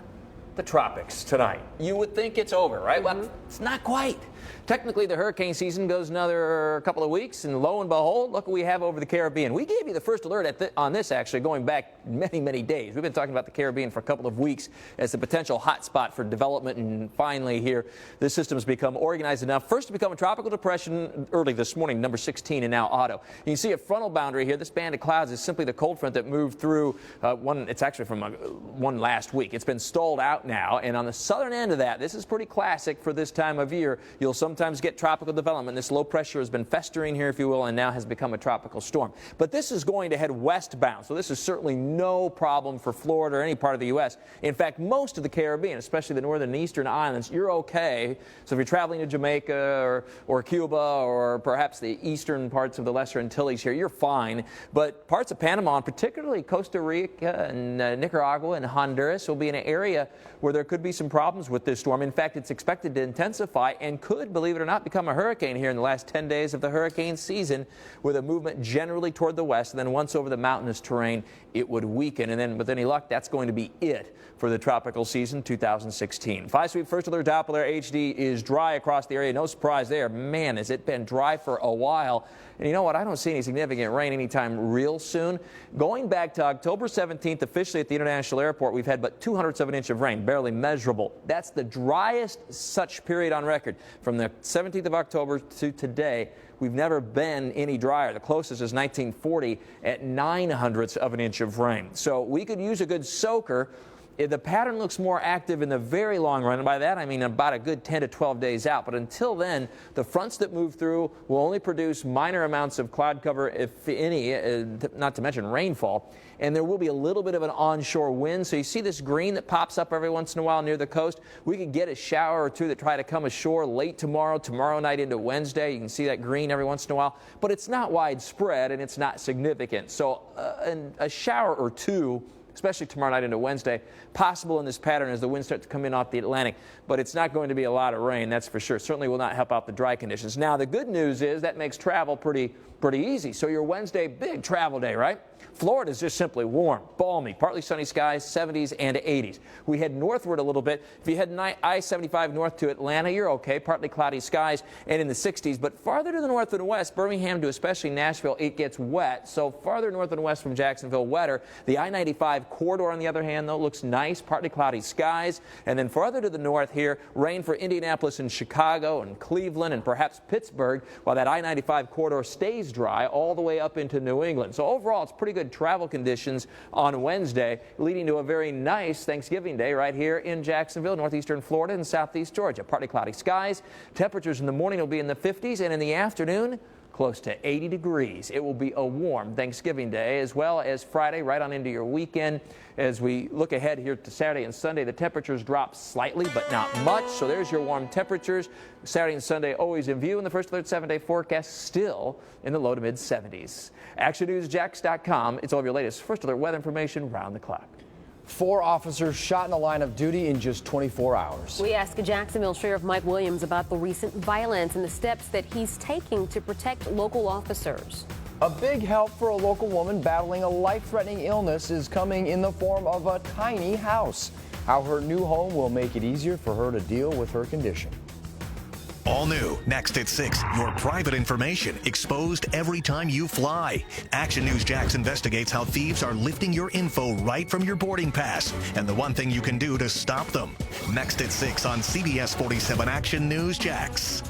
S17: the tropics tonight. You would think it's over, right? Well, it's not quite. Technically, the hurricane season goes another couple of weeks, and lo and behold, look what we have over the Caribbean. We gave you the first alert on this, actually, going back many, many days. We've been talking about the Caribbean for a couple of weeks as a potential hot spot for development, and finally here, this system has become organized enough, first to become a tropical depression early this morning, number 16, and now Otto. You can see a frontal boundary here. This band of clouds is simply the cold front that moved through it's actually from one last week. It's been stalled out now. And on the southern end of that, this is pretty classic for this time of year. You'll sometimes get tropical development. This low pressure has been festering here, if you will, and now has become a tropical storm. But this is going to head westbound, so this is certainly no problem for Florida or any part of the U.S. In fact, most of the Caribbean, especially the northern and eastern islands, you're okay. So if you're traveling to Jamaica or Cuba or perhaps the eastern parts of the Lesser Antilles here, you're fine. But parts of Panama, and particularly Costa Rica and Nicaragua and Honduras, will be an area where there could be some problems with this storm. In fact, it's expected to intensify and could, believe it or not, become a hurricane here in the last 10 days of the hurricane season, with a movement generally toward the west. And then once over the mountainous terrain, it would weaken. And then with any luck, that's going to be it for the tropical season 2016. 5-Sweep First Alert Doppler HD is dry across the area. No surprise there. Man, has it been dry for a while. And you know what? I don't see any significant rain anytime real soon. Going back to October 17th, officially at the International Airport, we've had but 200ths of an inch of rain, barely measurable. That's the driest such period on record. From the 17th of October to today, we've never been any drier. The closest is 1940 at 0.09 of an inch of rain. So we could use a good soaker. The pattern looks more active in the very long run, and by that I mean about a good 10 to 12 days out. But until then, the fronts that move through will only produce minor amounts of cloud cover, if any, not to mention rainfall. And there will be a little bit of an onshore wind. So you see this green that pops up every once in a while near the coast. We could get a shower or two that try to come ashore late tomorrow night into Wednesday. You can see that green every once in a while. But it's not widespread and it's not significant. So a shower or two, especially tomorrow night into Wednesday, possible in this pattern as the winds start to come in off the Atlantic. But it's not going to be a lot of rain, that's for sure. Certainly will not help out the dry conditions. Now, the good news is that makes travel pretty easy. So your Wednesday, big travel day, right? Florida is just simply warm, balmy, partly sunny skies, 70s and 80s. We head northward a little bit. If you head I-295 north to Atlanta, you're okay, partly cloudy skies and in the 60s. But farther to the north and west, Birmingham to especially Nashville, it gets wet. So farther north and west from Jacksonville, wetter. The I-95 corridor, on the other hand, though, looks nice, partly cloudy skies. And then farther to the north here, rain for Indianapolis and Chicago and Cleveland and perhaps Pittsburgh, while that I-95 corridor stays dry all the way up into New England. So overall, it's pretty good travel conditions on Wednesday, leading to a very nice Thanksgiving Day right here in Jacksonville, northeastern Florida, and southeast Georgia. Partly cloudy skies. Temperatures in the morning will be in the 50s, and in the afternoon, close to 80 degrees. It will be a warm Thanksgiving Day, as well as Friday, right on into your weekend. As we look ahead here to Saturday and Sunday, the temperatures drop slightly, but not much. So there's your warm temperatures. Saturday and Sunday always in view in the First Alert 7-day forecast, still in the low to mid 70s. ActionNewsJax.com. It's all of your latest First Alert weather information round the clock.
S4: 4 officers shot in the line of duty in just 24 hours.
S3: We asked Jacksonville Sheriff Mike Williams about the recent violence and the steps that he's taking to protect local officers.
S4: A big help for a local woman battling a life-threatening illness is coming in the form of a tiny house. How her new home will make it easier for her to deal with her condition.
S1: All new, next at 6, your private information exposed every time you fly. Action News Jax investigates how thieves are lifting your info right from your boarding pass and the one thing you can do to stop them. Next at 6 on CBS 47 Action News Jax.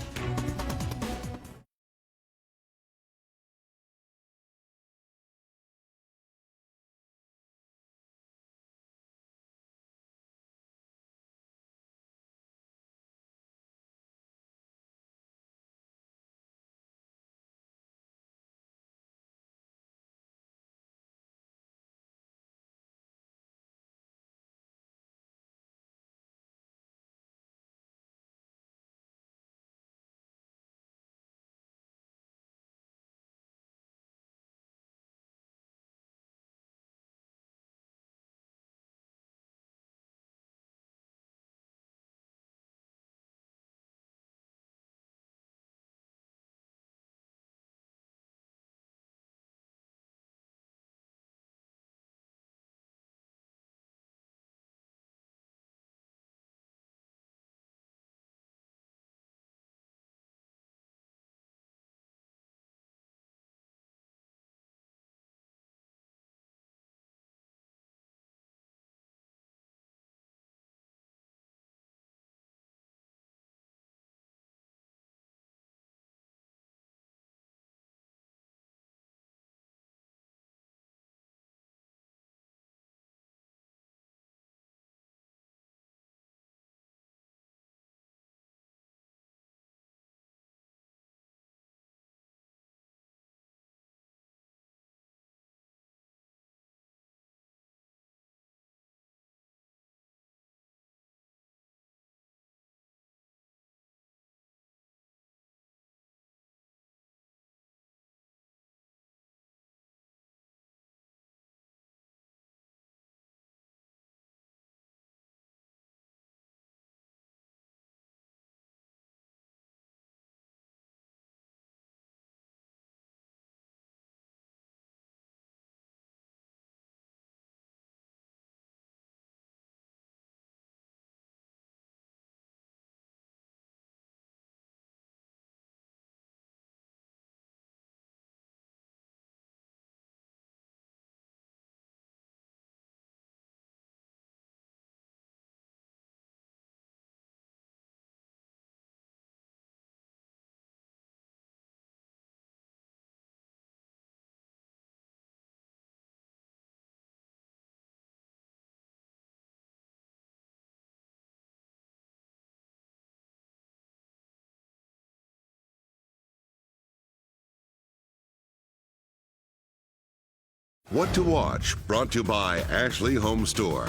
S24: What to Watch, brought to you by Ashley Home Store.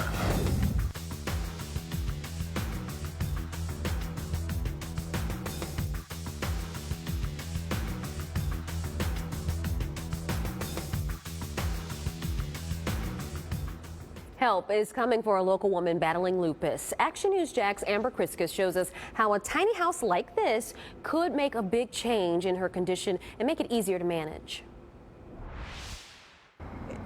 S3: Help is coming for a local woman battling lupus. Action News Jack's Amber Kriskus shows us how a tiny house like this could make a big change in her condition and make it easier to manage.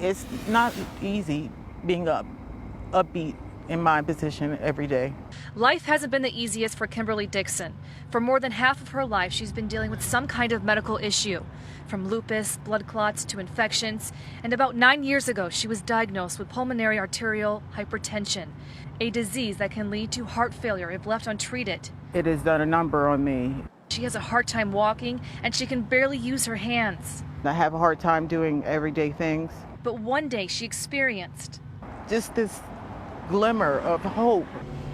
S19: It's not easy being upbeat in my position every day.
S21: Life hasn't been the easiest for Kimberly Dixon. For more than half of her life, she's been dealing with some kind of medical issue, from lupus, blood clots to infections. And about 9 years ago, she was diagnosed with pulmonary arterial hypertension, a disease that can lead to heart failure if left untreated.
S19: It has done a number on me.
S21: She has a hard time walking, and she can barely use her hands.
S19: I have a hard time doing everyday things.
S21: But one day she experienced
S19: just this glimmer of hope.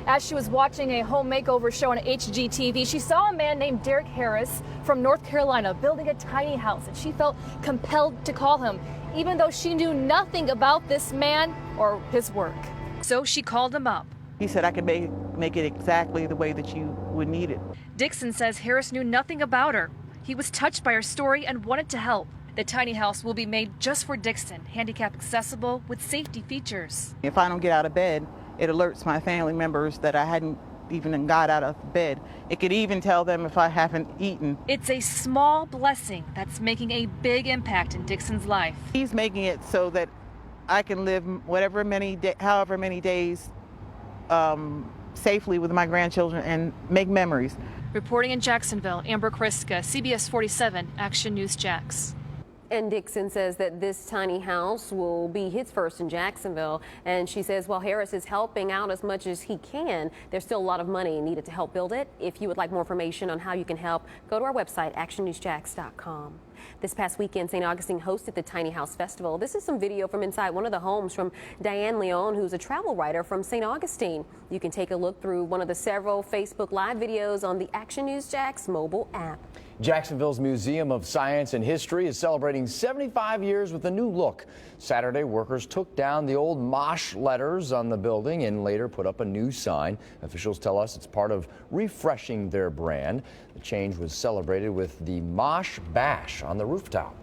S21: As she was watching a home makeover show on HGTV, she saw a man named Derek Harris from North Carolina building a tiny house, and she felt compelled to call him, even though she knew nothing about this man or his work. So she called him up.
S19: He said I could make it exactly the way that you would need it.
S21: Dixon says Harris knew nothing about her. He was touched by her story and wanted to help. The tiny house will be made just for Dixon, handicap accessible with safety features.
S19: If I don't get out of bed, it alerts my family members that I hadn't even got out of bed. It could even tell them if I haven't eaten.
S21: It's a small blessing that's making a big impact in Dixon's life.
S19: He's making it so that I can live however many days safely with my grandchildren and make memories.
S21: Reporting in Jacksonville, Amber Kriska, CBS 47, Action News Jax.
S3: And Dixon says that this tiny house will be his first in Jacksonville. And she says while Harris is helping out as much as he can, there's still a lot of money needed to help build it. If you would like more information on how you can help, go to our website, actionnewsjax.com. This past weekend, St. Augustine hosted the Tiny House Festival. This is some video from inside one of the homes from Diane Leon, who's a travel writer from St. Augustine. You can take a look through one of the several Facebook Live videos on the Action News Jax mobile app.
S4: Jacksonville's Museum of Science and History is celebrating 75 years with a new look. Saturday, workers took down the old MOSH letters on the building and later put up a new sign. Officials tell us it's part of refreshing their brand. The change was celebrated with the MOSH Bash on the rooftop.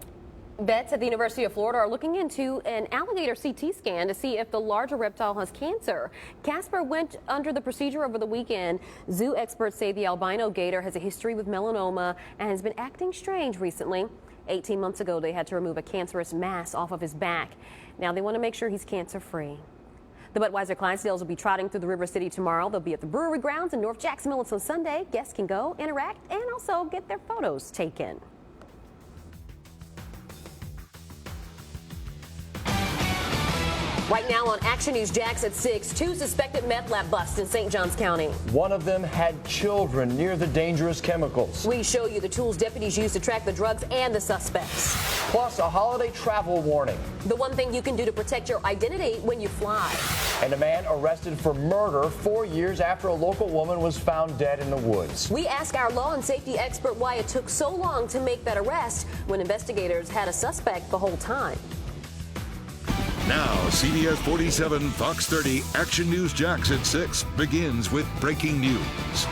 S3: Vets at the University of Florida are looking into an alligator CT scan to see if the larger reptile has cancer. Casper went under the procedure over the weekend. Zoo experts say the albino gator has a history with melanoma and has been acting strange recently. 18 months ago, they had to remove a cancerous mass off of his back. Now they want to make sure he's cancer-free. The Budweiser Clydesdales will be trotting through the River City tomorrow. They'll be at the brewery grounds in North Jacksonville until Sunday. Guests can go, interact, and also get their photos taken. Right now on Action News Jax at 6, 2 suspected meth lab busts in St. Johns County.
S4: One of them had children near the dangerous chemicals.
S3: We show you the tools deputies use to track the drugs and the suspects.
S4: Plus a holiday travel warning.
S3: The one thing you can do to protect your identity when you fly.
S4: And a man arrested for murder 4 years after a local woman was found dead in the woods.
S3: We ask our law and safety expert why it took so long to make that arrest when investigators had a suspect the whole time.
S24: Now, CBS 47, Fox 30, Action News Jax at 6 begins with breaking news.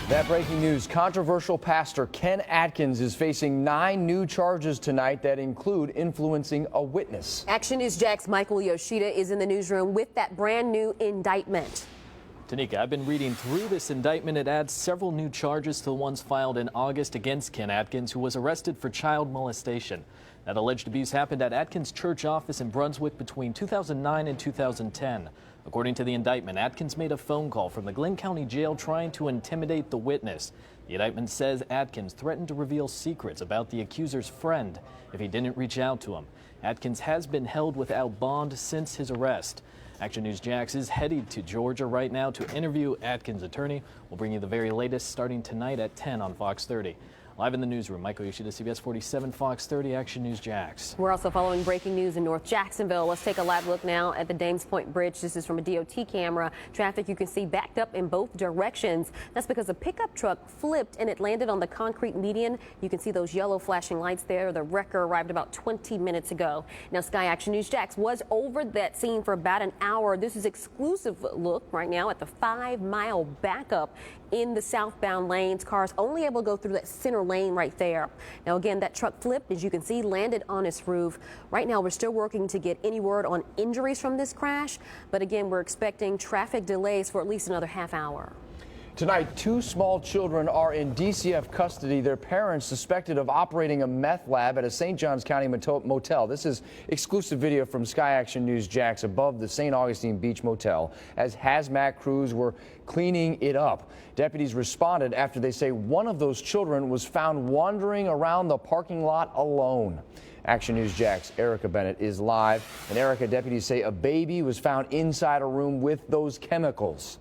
S4: That breaking news, controversial pastor Ken Atkins is facing 9 new charges tonight that include influencing a witness.
S3: Action News Jax Michael Yoshida is in the newsroom with that brand new indictment.
S22: Tanika, I've been reading through this indictment. It adds several new charges to the ones filed in August against Ken Atkins, who was arrested for child molestation. That alleged abuse happened at Atkins' church office in Brunswick between 2009 and 2010. According to the indictment, Atkins made a phone call from the Glenn County Jail trying to intimidate the witness. The indictment says Atkins threatened to reveal secrets about the accuser's friend if he didn't reach out to him. Atkins has been held without bond since his arrest. Action News Jax is headed to Georgia right now to interview Atkins' attorney. We'll bring you the very latest starting tonight at 10 on Fox 30. Live in the newsroom, Michael Yoshida, CBS 47, Fox 30, Action News Jax.
S3: We're also following breaking news in North Jacksonville. Let's take a live look now at the Dames Point Bridge. This is from a DOT camera. Traffic you can see backed up in both directions. That's because a pickup truck flipped and it landed on the concrete median. You can see those yellow flashing lights there. The wrecker arrived about 20 minutes ago. Now, Sky Action News Jax was over that scene for about an hour. This is exclusive look right now at the 5-mile backup in the southbound lanes. Cars only able to go through that center lane right there. Now, again, that truck flipped, as you can see, landed on its roof. Right now, we're still working to get any word on injuries from this crash. But again, we're expecting traffic delays for at least another half hour.
S4: Tonight, 2 small children are in DCF custody. Their parents suspected of operating a meth lab at a St. Johns County motel. This is exclusive video from Sky Action News Jax above the St. Augustine Beach Motel as hazmat crews were cleaning it up. Deputies responded after they say one of those children was found wandering around the parking lot alone. Action News Jax Erica Bennett is live. And Erica, deputies say a baby was found inside a room with those chemicals.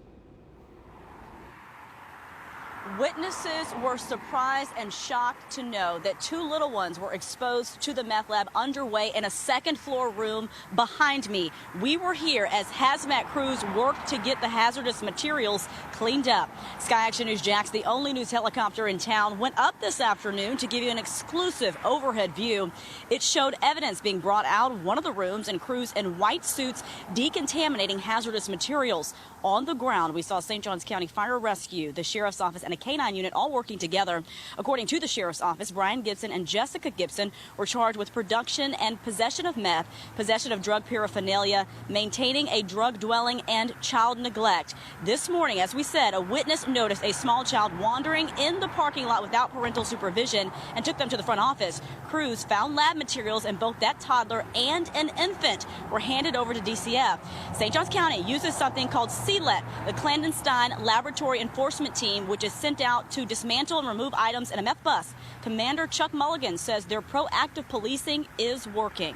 S2: Witnesses were surprised and shocked to know that 2 little ones were exposed to the meth lab underway in a second-floor room behind me. We were here as hazmat crews worked to get the hazardous materials cleaned up. Sky Action News Jax, the only news helicopter in town, went up this afternoon to give you an exclusive overhead view. It showed evidence being brought out of one of the rooms and crews in white suits decontaminating hazardous materials. On the ground, we saw St. Johns County Fire Rescue, the Sheriff's Office, and a K-9 unit all working together. According to the Sheriff's Office, Brian Gibson and Jessica Gibson were charged with production and possession of meth, possession of drug paraphernalia, maintaining a drug dwelling, and child neglect. This morning, as we said, a witness noticed a small child wandering in the parking lot without parental supervision and took them to the front office. Crews found lab materials, and both that toddler and an infant were handed over to DCF. St. Johns County uses something called CLET, the Clandestine Laboratory Enforcement Team, which is sent out to dismantle and remove items in a meth bus. Commander Chuck Mulligan says their proactive policing is working.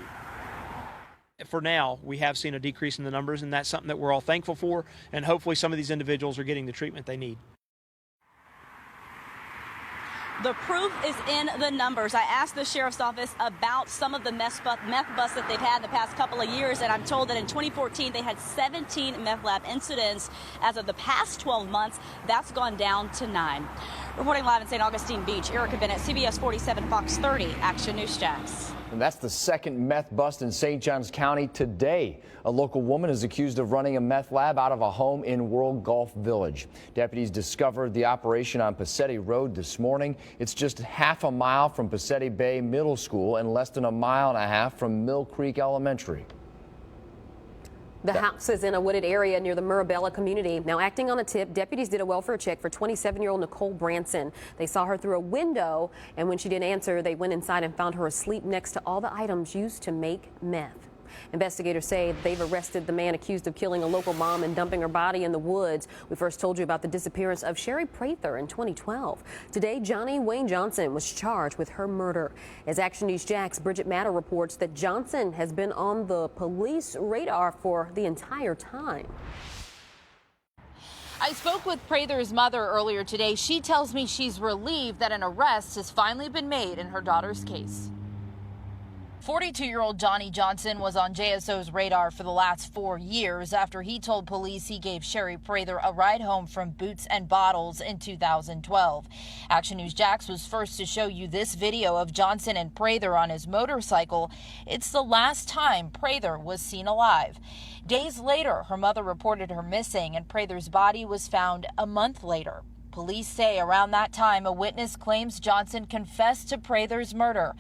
S6: For now, we have seen a decrease in the numbers, and that's something that we're all thankful for, and hopefully some of these individuals are getting the treatment they need.
S2: The proof is in the numbers. I asked the Sheriff's Office about some of the meth busts that they've had in the past couple of years, and I'm told that in 2014 they had 17 meth lab incidents. As of the past 12 months, that's gone down to 9. Reporting live in St. Augustine Beach, Erica Bennett, CBS 47, Fox 30, Action News Jax.
S4: And that's the second meth bust in St. Johns County today. A local woman is accused of running a meth lab out of a home in World Gulf Village. Deputies discovered the operation on Passetti Road this morning. It's just half a mile from Passetti Bay Middle School and less than a mile and a half from Mill Creek Elementary.
S3: The house is in a wooded area near the Mirabella community. Now, acting on a tip, deputies did a welfare check for 27-year-old Nicole Branson. They saw her through a window, and when she didn't answer, they went inside and found her asleep next to all the items used to make meth. Investigators say they've arrested the man accused of killing a local mom and dumping her body in the woods. We first told you about the disappearance of Sherry Prather in 2012. Today, Johnny Wayne Johnson was charged with her murder. As Action News Jax Bridget Matter reports that Johnson has been on the police radar for the entire time.
S18: I spoke with Prather's mother earlier today. She tells me she's relieved that an arrest has finally been made in her daughter's case. 42-year-old Johnny Johnson was on JSO's radar for the last 4 years after he told police he gave Sherry Prather a ride home from Boots and Bottles in 2012. Action News Jax was first to show you this video of Johnson and Prather on his motorcycle. It's the last time Prather was seen alive. Days later, her mother reported her missing, and Prather's body was found a month later. Police say around that time, a witness claims Johnson confessed to Prather's murder.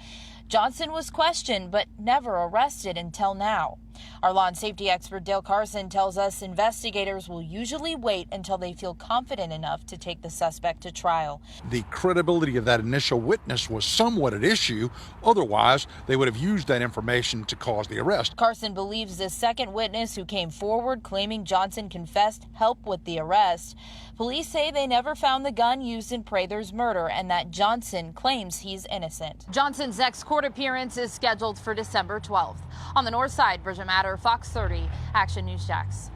S18: Johnson was questioned but never arrested until now. Our law and safety expert Dale Carson tells us investigators will usually wait until they feel confident enough to take the suspect to trial.
S23: The credibility of that initial witness was somewhat at issue. Otherwise, they would have used that information to cause the arrest.
S18: Carson believes the second witness who came forward claiming Johnson confessed helped with the arrest. Police say they never found the gun used in Prather's murder and that Johnson claims he's innocent. Johnson's next court appearance is scheduled for December 12th. On the north side, Bridget Matter, Fox 30, Action News Jax.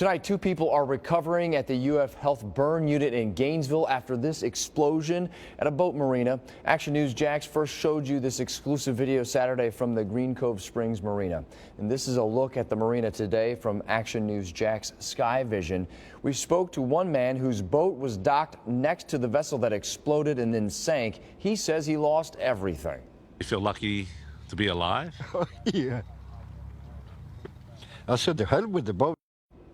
S4: Tonight, 2 people are recovering at the UF Health Burn Unit in Gainesville after this explosion at a boat marina. Action News Jax first showed you this exclusive video Saturday from the Green Cove Springs Marina. And this is a look at the marina today from Action News Jax Sky Vision. We spoke to one man whose boat was docked next to the vessel that exploded and then sank. He says he lost everything.
S7: You feel lucky to be alive?
S9: Yeah. I said, the hell with the boat.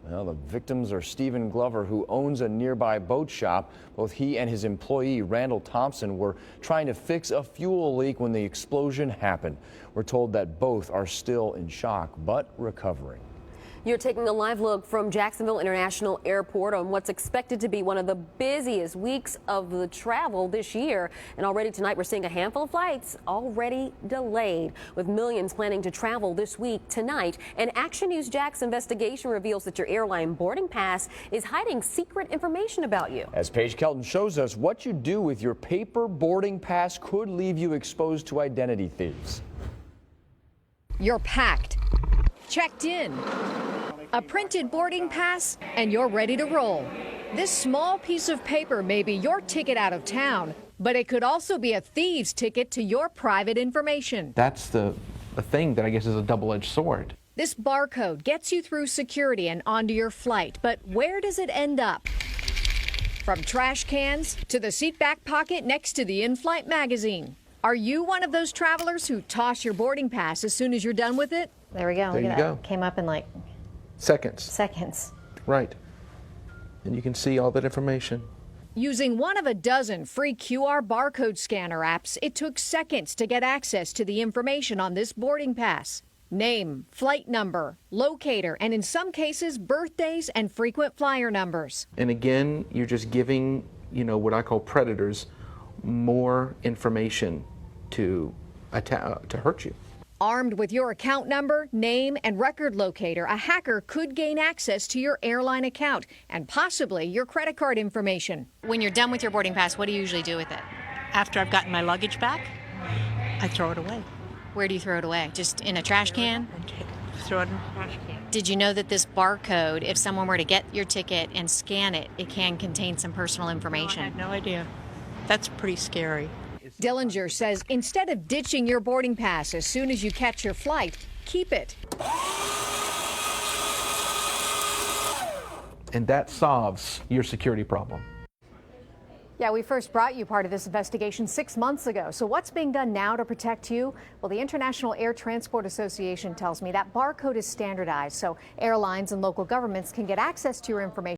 S4: Well, the victims are Stephen Glover, who owns a nearby boat shop. Both he and his employee, Randall Thompson, were trying to fix a fuel leak when the explosion happened. We're told that both are still in shock, but recovering.
S3: You're taking a live look from Jacksonville International Airport on what's expected to be one of the busiest weeks of the travel this year. And already tonight, we're seeing a handful of flights already delayed, with millions planning to travel this week tonight. And Action News Jax investigation reveals that your airline boarding pass is hiding secret information about you.
S4: As Paige Kelton shows us, what you do with your paper boarding pass could leave you exposed to identity thieves.
S10: You're packed, checked in, a printed boarding pass, and you're ready to roll. This small piece of paper may be your ticket out of town, but it could also be a thieves' ticket to your private information.
S16: That's the thing that I guess is a double-edged sword.
S10: This barcode gets you through security and onto your flight, but where does it end up? From trash cans to the seat back pocket next to the in-flight magazine. Are you one of those travelers who toss your boarding pass as soon as you're done with it?
S5: There we go.
S16: There
S5: Look
S16: you
S5: at
S16: go.
S5: that. Came up in like
S16: Seconds. Right. And you can see all that information.
S10: Using one of a dozen free QR barcode scanner apps, it took seconds to get access to the information on this boarding pass. Name, flight number, locator, and in some cases, birthdays and frequent flyer numbers.
S16: And again, you're just giving, what I call predators more information to hurt you.
S10: Armed with your account number, name, and record locator, a hacker could gain access to your airline account and possibly your credit card information.
S25: When you're done with your boarding pass, what do you usually do with it? After I've gotten my luggage back, I throw it away.
S10: Where do you throw it away? Just in a trash can?
S25: Throw it in a trash can.
S10: Did you know that this barcode, if someone were to get your ticket and scan it, it can contain some personal information?
S25: No, I had no idea. That's pretty scary.
S10: Dillinger says instead of ditching your boarding pass as soon as you catch your flight, keep it.
S16: And that solves your security problem.
S10: Yeah, we first brought you part of this investigation 6 months ago. So what's being done now to protect you? Well, the International Air Transport Association tells me that barcode is standardized so airlines and local governments can get access to your information.